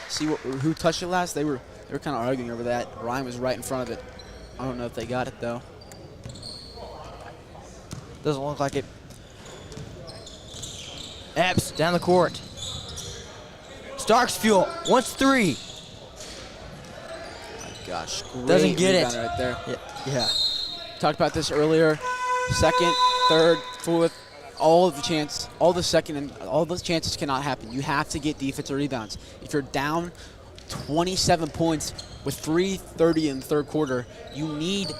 See who touched it last. They were kind of arguing over that. Ryan was right in front of it. I don't know if they got it though. Doesn't look like it. Epps down the court. Starks fuel. Wants three. Gosh, doesn't get it. Right there. Yeah. talked about this earlier. Second, third, fourth, all the chances cannot happen. You have to get defensive rebounds. If you're down 27 points with 3:30 in the third quarter, you need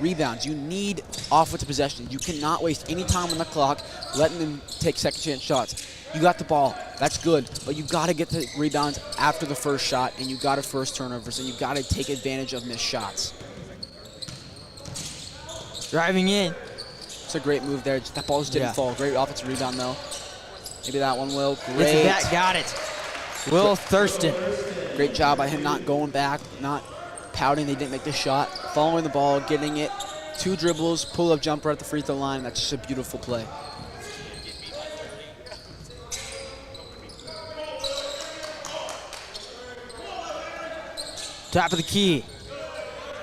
rebounds. You need offensive possession. You cannot waste any time on the clock letting them take second chance shots. You got the ball. That's good. But you got to get the rebounds after the first shot, and you got to force turnovers, and you got to take advantage of missed shots. Driving in. It's a great move there. That ball just didn't fall. Great offensive rebound, though. Maybe that one will. Great. Gets it back. Got it. Will Thurston. Great job by him not going back, not pouting. They didn't make the shot. Following the ball, getting it. 2 dribbles, pull-up jumper at the free throw line. That's just a beautiful play. Top of the key.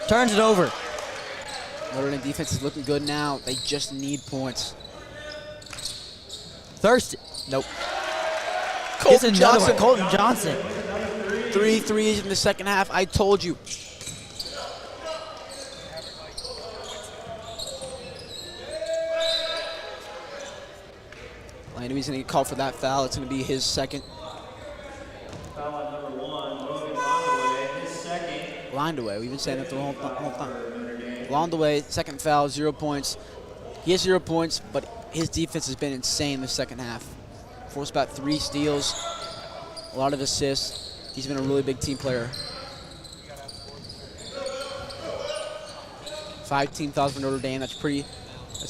Turns it over. Notre Dame defense is looking good now. They just need points. Thurston. Nope. Colton Johnson. Colton Johnson. 3 threes in the second half. I told you. Landry's going to get called for that foul. It's going to be his second. Foul on number 1, Logan Londaway, his second. Londaway. We've been saying that the whole time. Londaway, second foul, 0 points. He has 0 points, but his defense has been insane in the second half. Forced about 3 steals, a lot of assists. He's been a really big team player. 5 team fouls for Notre Dame. That's pretty.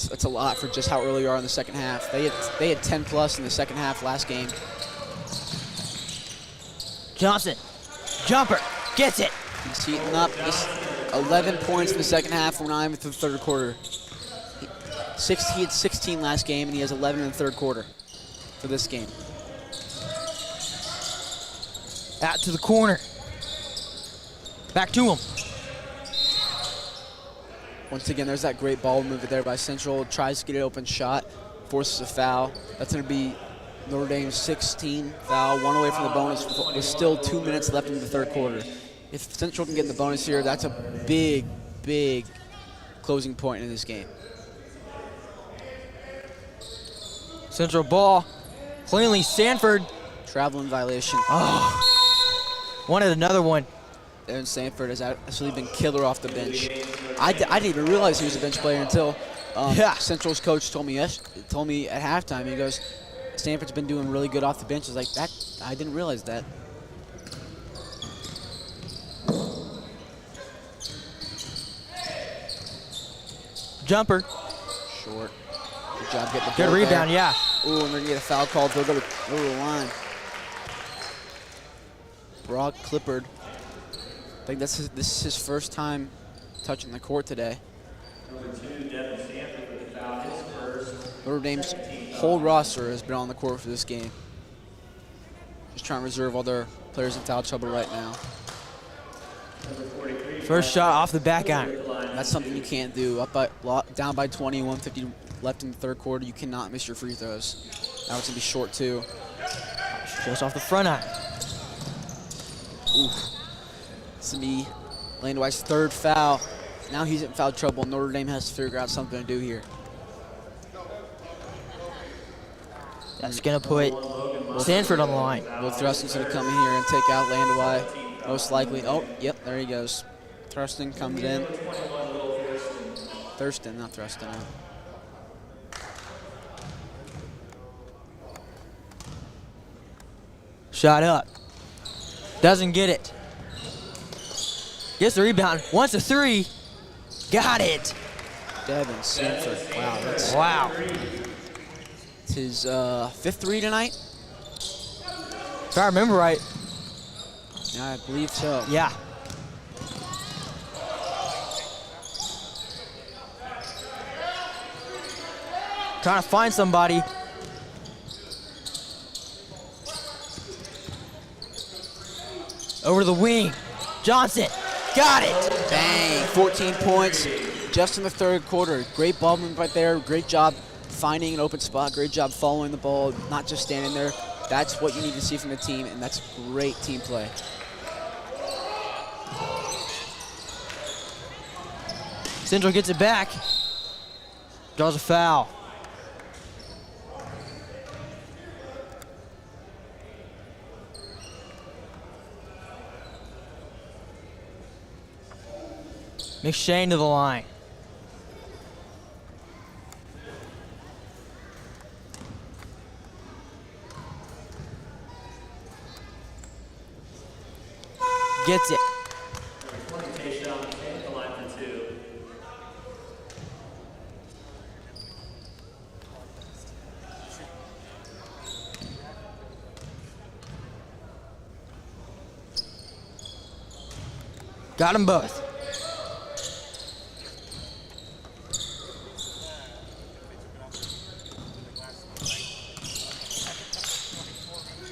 That's a lot for just how early you are in the second half. They had 10 plus in the second half last game. Johnson, jumper, gets it. He's heating up. He's 11 points in the second half. We're not even through the third quarter. He had 16 last game, and he has 11 in the third quarter for this game. Out to the corner. Back to him. Once again, there's that great ball move there by Central. Tries to get an open shot, forces a foul. That's going to be Notre Dame's 16th foul, 1 away from the bonus with still 2 minutes left in the third quarter. If Central can get in the bonus here, that's a big, big closing point in this game. Central ball. Cleanly, Sanford. Traveling violation. Oh, wanted another one. Aaron Sanford has actually been killer off the bench. I didn't even realize he was a bench player until Central's coach told me at halftime. He goes, Sanford's been doing really good off the bench. I was like, I didn't realize that. Jumper. Short. Good job getting the good rebound, there. yeah. Ooh, and they're going to get a foul called. They'll go to the line. Brock Clippard. I think this is his first time touching the court today. Number 2, Devin Sanford with the foul, his first. Notre Dame's whole roster has been on the court for this game. Just trying to reserve all their players in foul trouble right now. First shot off the back iron. That's something you can't do. Down by 20, 150 left in the third quarter. You cannot miss your free throws. Now it's going to be short, too. Just off the front iron. Oof. It's going to be Landwei's third foul. Now he's in foul trouble. Notre Dame has to figure out something to do here. That's going to put Sanford on the line. Will Thruston's going to come in here and take out Landwei, most likely. Oh, yep, there he goes. Thurston comes in. Thurston, not Thruston. Shot up. Doesn't get it. Gets the rebound. Wants a 3. Got it. Devin Sanford. Wow, that's It's his 5th 3 tonight. If I remember right. Yeah, I believe so. Yeah. Trying to find somebody. Over the wing. Johnson. Got it. Bang. 14 points just in the third quarter. Great ball movement right there. Great job finding an open spot. Great job following the ball, not just standing there. That's what you need to see from the team, and that's great team play. Central gets it back. Draws a foul. McShane to the line. Gets it. The line for 2. Got them both.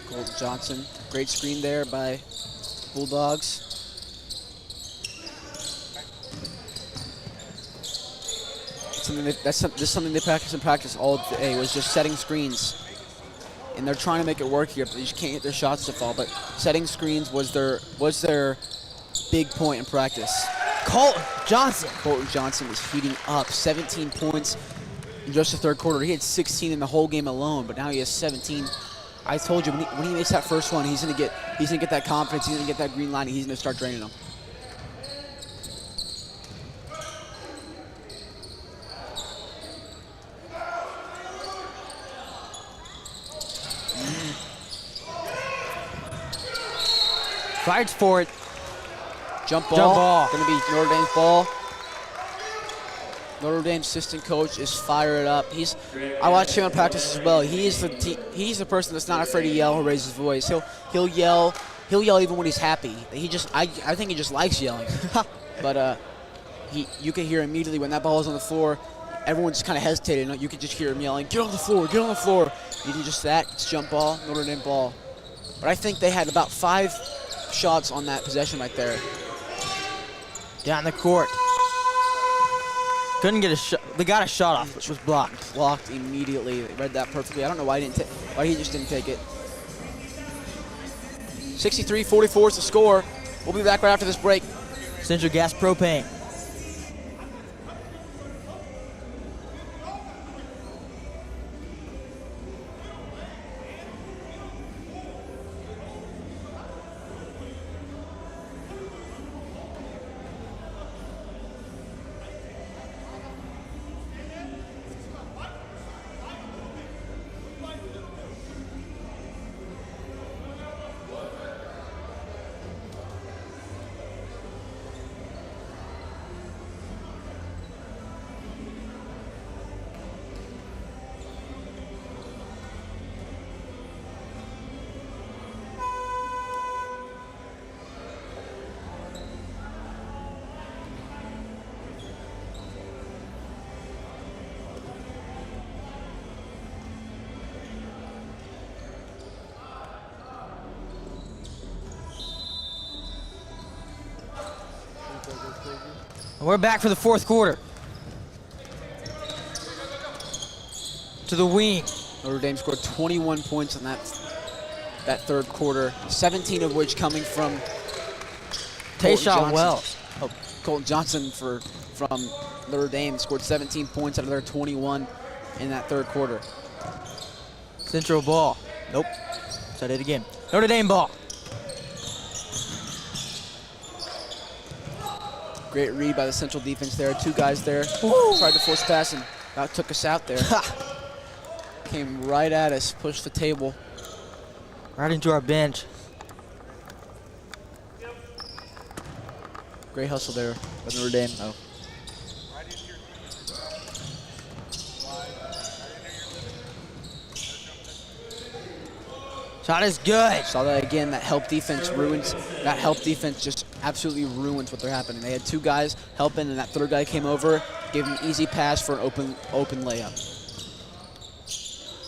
Colton Johnson, great screen there by Bulldogs. This is something they practice and practice all day, was just setting screens. And they're trying to make it work here, but they just can't get their shots to fall. But setting screens was their big point in practice. Colton Johnson was heating up. 17 points in just the third quarter. He had 16 in the whole game alone, but now he has 17. I told you, when he makes that first one, he's gonna get that confidence. He's gonna get that green line. And he's gonna start draining them. Fights for it. Jump ball. Gonna be Notre Dame's ball. Notre Dame's assistant coach is fired up. I watched him in practice as well. He's the person that's not afraid to yell or raise his voice. He'll yell even when he's happy. I think he just likes yelling. But you can hear immediately when that ball is on the floor, everyone just kind of hesitated. You could just hear him yelling, "Get on the floor, get on the floor." You do just that. It's jump ball, Notre Dame ball. But I think they had about 5 shots on that possession right there. Down the court. Couldn't get a shot. They got a shot off, which was blocked. Blocked immediately. They read that perfectly. I don't know why he just didn't take it. 63-44 is the score. We'll be back right after this break. Central Gas Propane. And we're back for the fourth quarter. To the wing. Notre Dame scored 21 points in that third quarter, 17 of which coming from Tayshawn Wells. Colton Johnson from Notre Dame scored 17 points out of their 21 in that third quarter. Central ball. Nope. Said it again. Notre Dame ball. Great read by the Central defense there. 2 guys there. Tried to force pass and about took us out there. Came right at us, pushed the table. Right into our bench. Great hustle there by Notre Dame. Oh. Shot is good. Saw that again. That help defense ruins. That help defense just absolutely ruins what they're happening. They had 2 guys helping, and that third guy came over, gave him an easy pass for an open layup.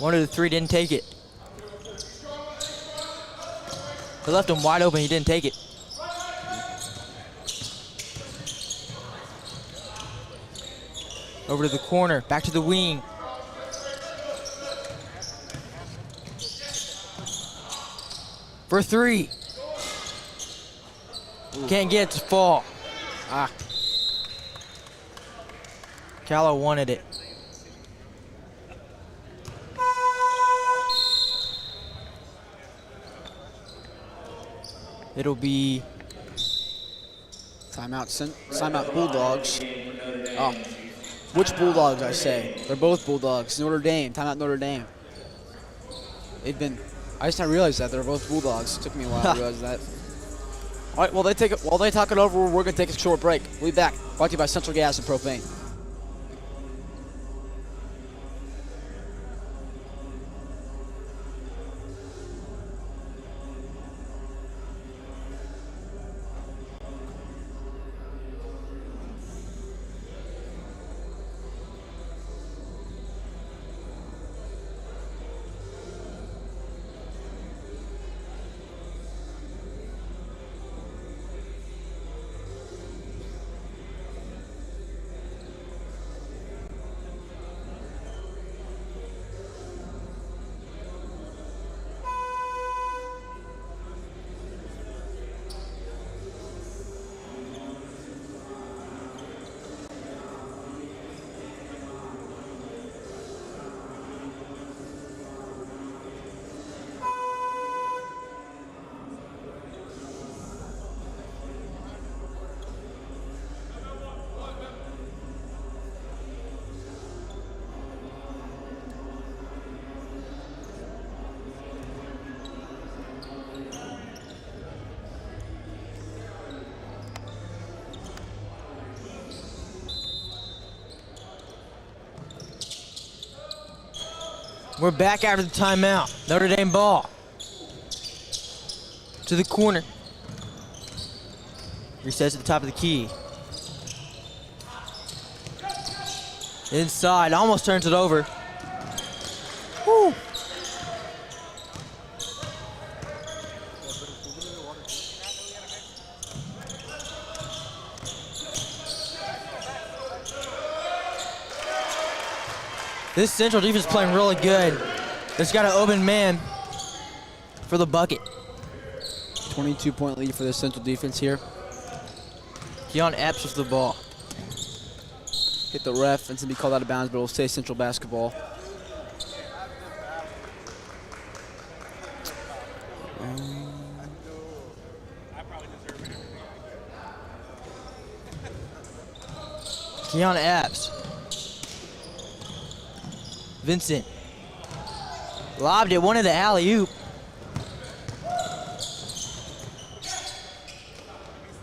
1 of the 3 didn't take it. They left him wide open. He didn't take it. Over to the corner. Back to the wing. For 3. Can't get it to fall. Callow wanted it. It'll be timeout Bulldogs. Oh, which Bulldogs I say? They're both Bulldogs. Notre Dame, timeout Notre Dame. I just didn't realize that they're both Bulldogs. It took me a while to realize that. All right, while they talk it over, we're gonna take a short break. We'll be back. Brought to you by Central Gas and Propane. We're back after the timeout. Notre Dame ball. To the corner. Resets at the top of the key. Inside, almost turns it over. Woo. This Central defense is playing really good. It's got an open man for the bucket. 22-point lead for the Central defense here. Keon Epps with the ball. Hit the ref and to be called out of bounds, but it'll stay Central basketball. Keon Epps. Vincent. Lobbed it, wanted the alley-oop.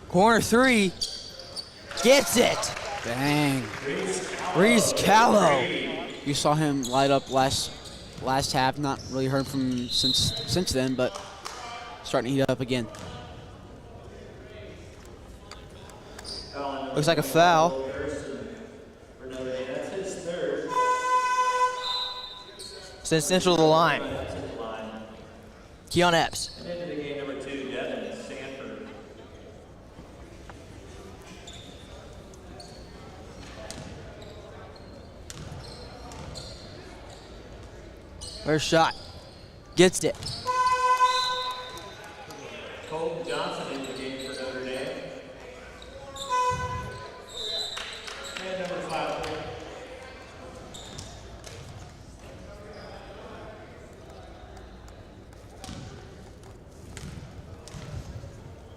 Corner three. Gets it. Dang. Reese Callow. You saw him light up last half. Not really heard from him since then, but starting to heat up again. Looks like a foul. Sends Central to the line. Keon Epps. And into the game number 2, Devin Sanford. First shot. Gets it. Colton Johnson into the game for Notre Dame. And number 5.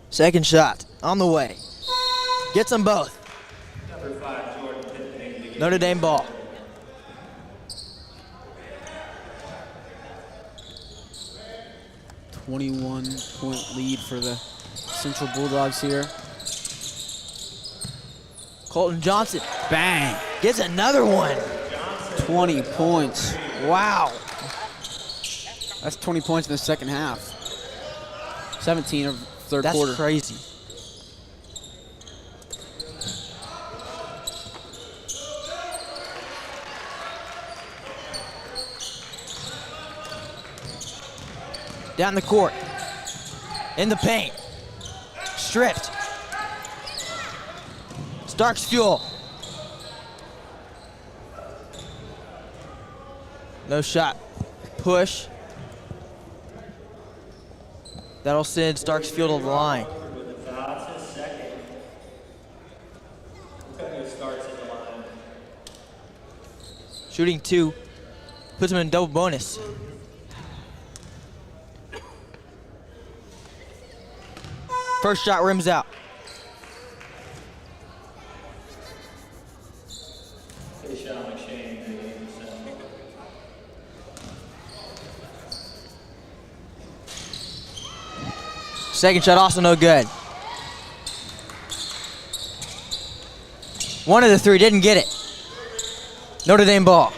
Second shot on the way. Gets them both. Number 5, Jordan Tiffany. Notre Dame ball. .21 lead for the Central Bulldogs here. Colton Johnson. Bang. Gets another one. 20 points. Wow. That's 20 points in the second half. 17 of third That's quarter. That's crazy. Down the court. In the paint. Stripped. Starks fuel. No shot. Push. That'll send Starks Field to the line. That's his second. Starts at the line. shooting 2, puts him in double bonus. First shot rims out. Second shot also no good. One of the 3 didn't get it. Notre Dame ball.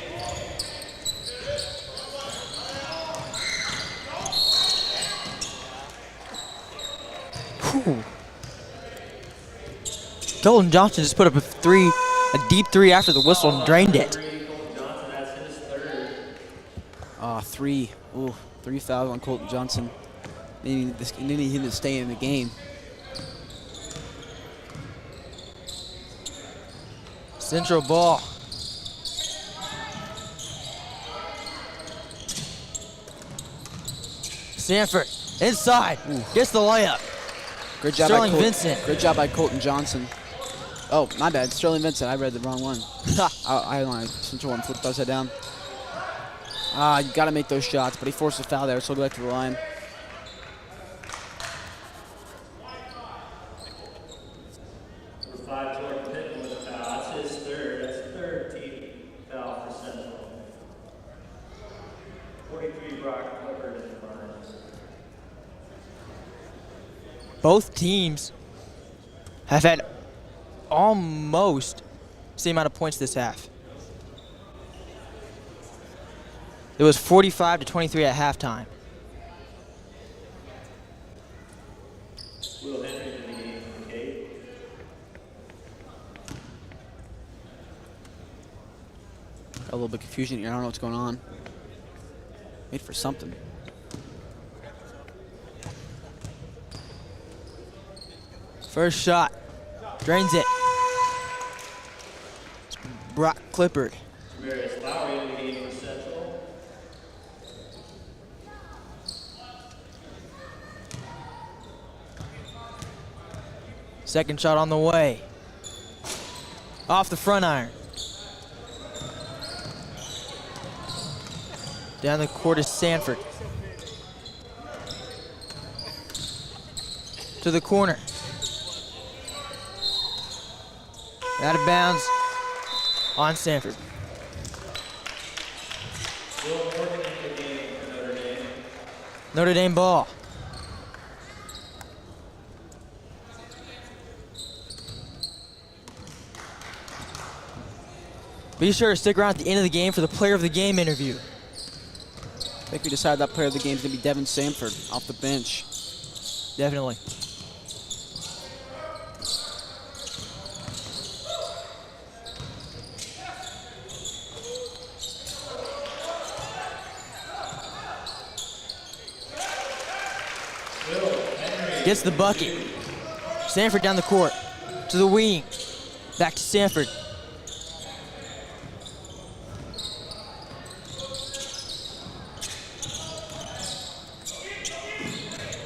Whew. Colton Johnson just put up a deep 3 after the whistle and drained it. 3. Ooh, 3 fouls on Colton Johnson. Needing him to stay in the game. Central ball. Sanford inside. Gets the layup. Great job Sterling by Vincent. Great job by Colton Johnson. Oh, my bad. Sterling Vincent. I read the wrong one. I Central one flipped upside down. You got to make those shots, but he forced a foul there, so he'll go back to the line. Number 5, Jordan Pittman with a foul. That's his third. That's the third team foul for Central. 43, Brock Clifford in the line. Both teams have had almost the same amount of points this half. It was 45-23 at halftime. Will Henry in the game for Cape. Got a little bit of confusion here. I don't know what's going on. Wait for something. First shot. Drains it. It's Brock Clifford. Marius Lowry in the game for Central. Second shot on the way. Off the front iron. Down the court is Sanford. To the corner. Out of bounds on Sanford. Will Morgan in the game for Notre Dame. Notre Dame ball. Be sure to stick around at the end of the game for the player of the game interview. I think we decided that player of the game is going to be Devin Sanford off the bench. Definitely. Gets the bucket. Sanford down the court. To the wing. Back to Sanford.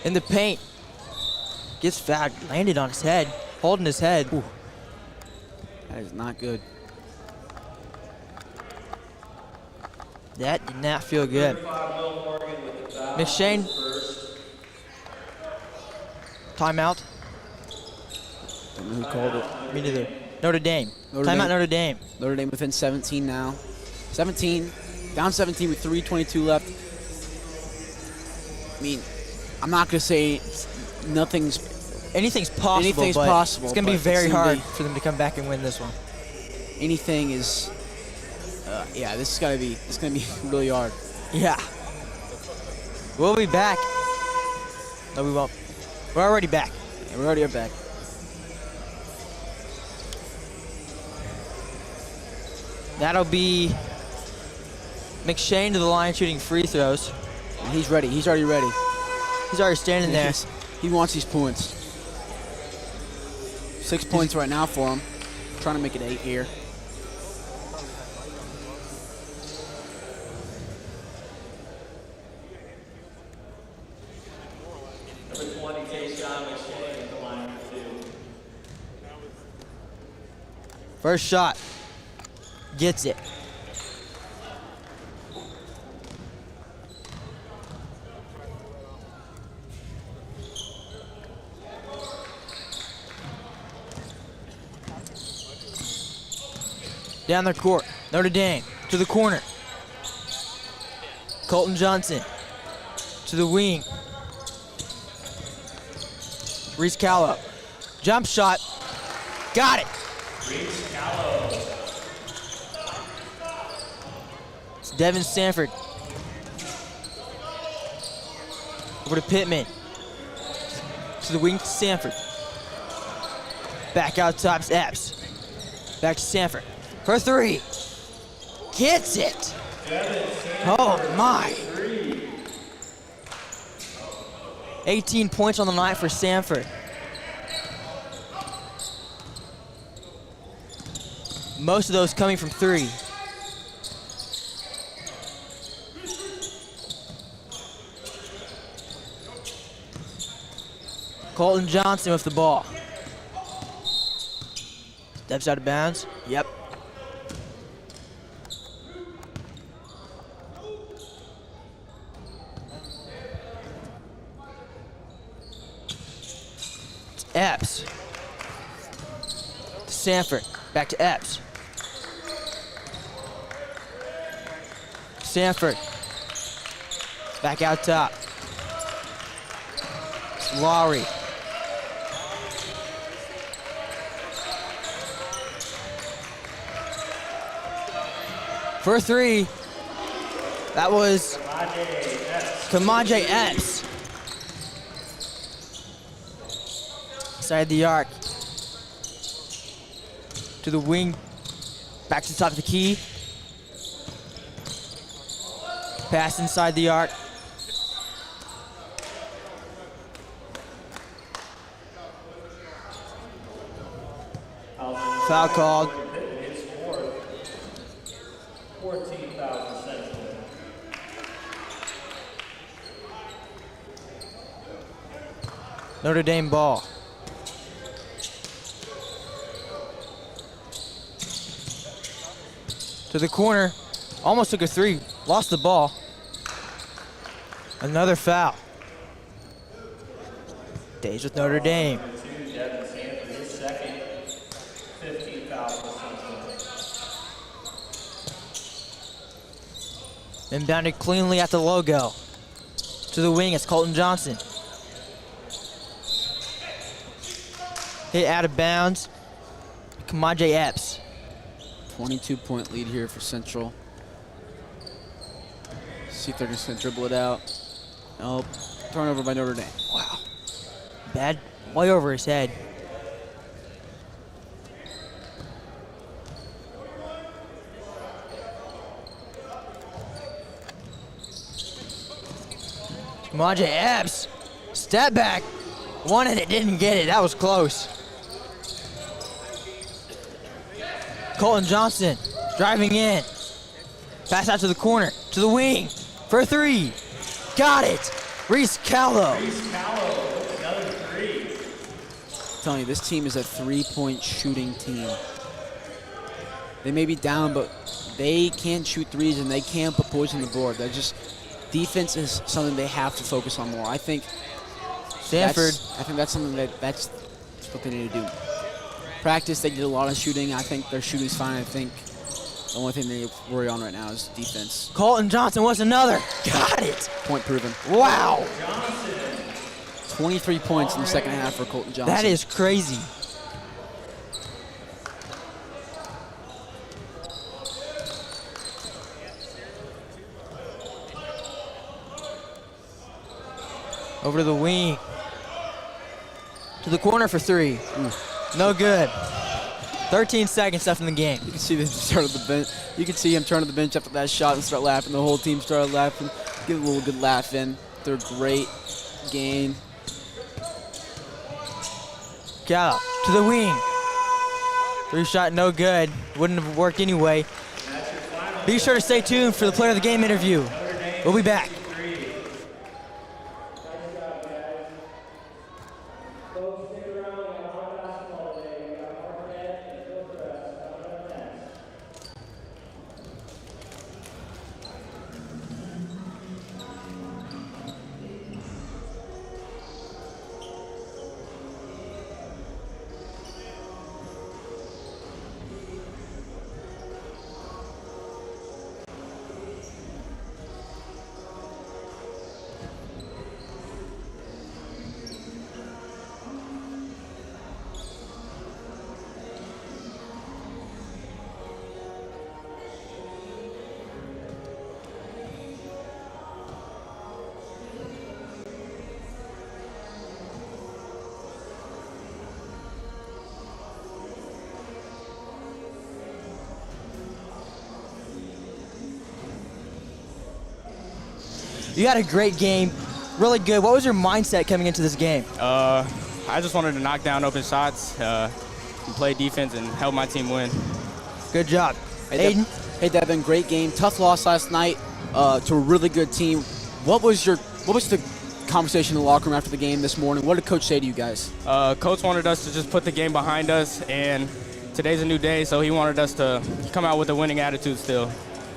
In the paint. Gets fouled. Landed on his head. Holding his head. Ooh. That is not good. That did not feel good. McShane. Timeout. Don't know who called it. Me neither. Notre Dame. Timeout Notre Dame. Notre Dame within 17 now. 17. Down 17 with 3:22 left. I mean, I'm not going to say anything's possible. Anything's but possible. It's going to be very hard for them to come back and win this one. Anything is. Yeah, this is going to be really hard. Yeah. We'll be back. No, we won't. We're already back. Yeah, we already are back. That'll be McShane to the line shooting free throws. And he's ready. He's already ready. He's already standing there. He wants these points. 6 points right now for him. Trying to make it 8 here. Number 20, Tayshaun McShane at the line for 2. First shot. Gets it. Down their court. Notre Dame to the corner. Colton Johnson to the wing. Reese Callow. Jump shot. Got it. Reese Callow. It's Devin Sanford. Over to Pittman. To the wing to Sanford. Back out top's Epps. Back to Sanford. For three. Gets it. Oh my. 18 points on the night for Sanford. Most of those coming from three. Colton Johnson with the ball. Steps out of bounds. Yep. It's Epps. To Sanford. Back to Epps. Sanford. Back out top. It's Lowry. For three. That was Kamaje Epps. Inside the arc. To the wing. Back to the top of the key. Pass inside the arc. Foul called. 14,000 Central. Notre Dame ball. To the corner. Almost took a three. Lost the ball. Another foul. Days with Notre Dame. Devin Sanford, his second. 15,000 Central. Inbounded cleanly at the logo. To the wing, it's Colton Johnson. Hit out of bounds. Kamaje Epps. 22-point lead here for Central. See if they're just gonna dribble it out. Nope. Turnover by Notre Dame. Wow. Bad. Way over his head. Kamaje Epps. Step back. Wanted it, didn't get it. That was close. Colton Johnson driving in. Pass out to the corner, to the wing, for three. Got it. Reese Callow. Reese Callow, another three. I'm telling you, this team is a three-point shooting team. They may be down, but they can shoot threes and they can put points on the board. They're just, defense is something they have to focus on more. I think Sanford. that's something that's what they need to do. Practice, they did a lot of shooting. I think their shooting's fine. I think the only thing they worry on right now is defense. Colton Johnson was another. Got it. Point proven. Wow. 23 points in the second half for Colton Johnson. That is crazy. Over to the wing. To the corner for three. No good. 13 seconds left in the game. You can see them start at the bench. You can see him turn to the bench after that shot and start laughing. The whole team started laughing. Get a little good laugh in. They're a great game. Gallup to the wing. Three shot, no good. Wouldn't have worked anyway. Be sure to stay tuned for the player of the game interview. We'll be back. You had a great game, really good. What was your mindset coming into this game? I just wanted to knock down open shots, and play defense, and help my team win. Good job. Hey, Aiden? Hey, Devin, great game. Tough loss last night to a really good team. What was the conversation in the locker room after the game this morning? What did Coach say to you guys? Coach wanted us to just put the game behind us, and today's a new day, so he wanted us to come out with a winning attitude still.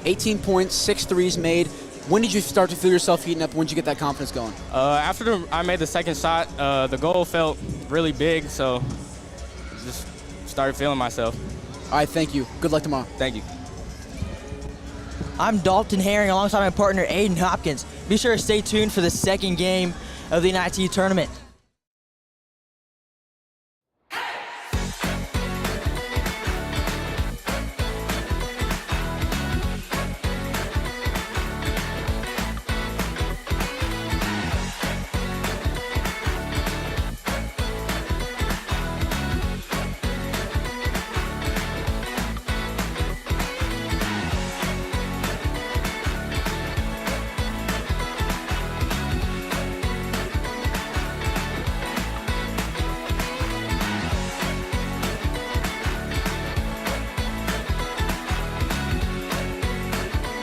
18 points, 6 threes made. When did you start to feel yourself heating up? When did you get that confidence going? After I made the second shot, the goal felt really big, so just started feeling myself. All right, thank you. Good luck tomorrow. Thank you. I'm Dalton Herring alongside my partner Aiden Hopkins. Be sure to stay tuned for the second game of the NIT tournament.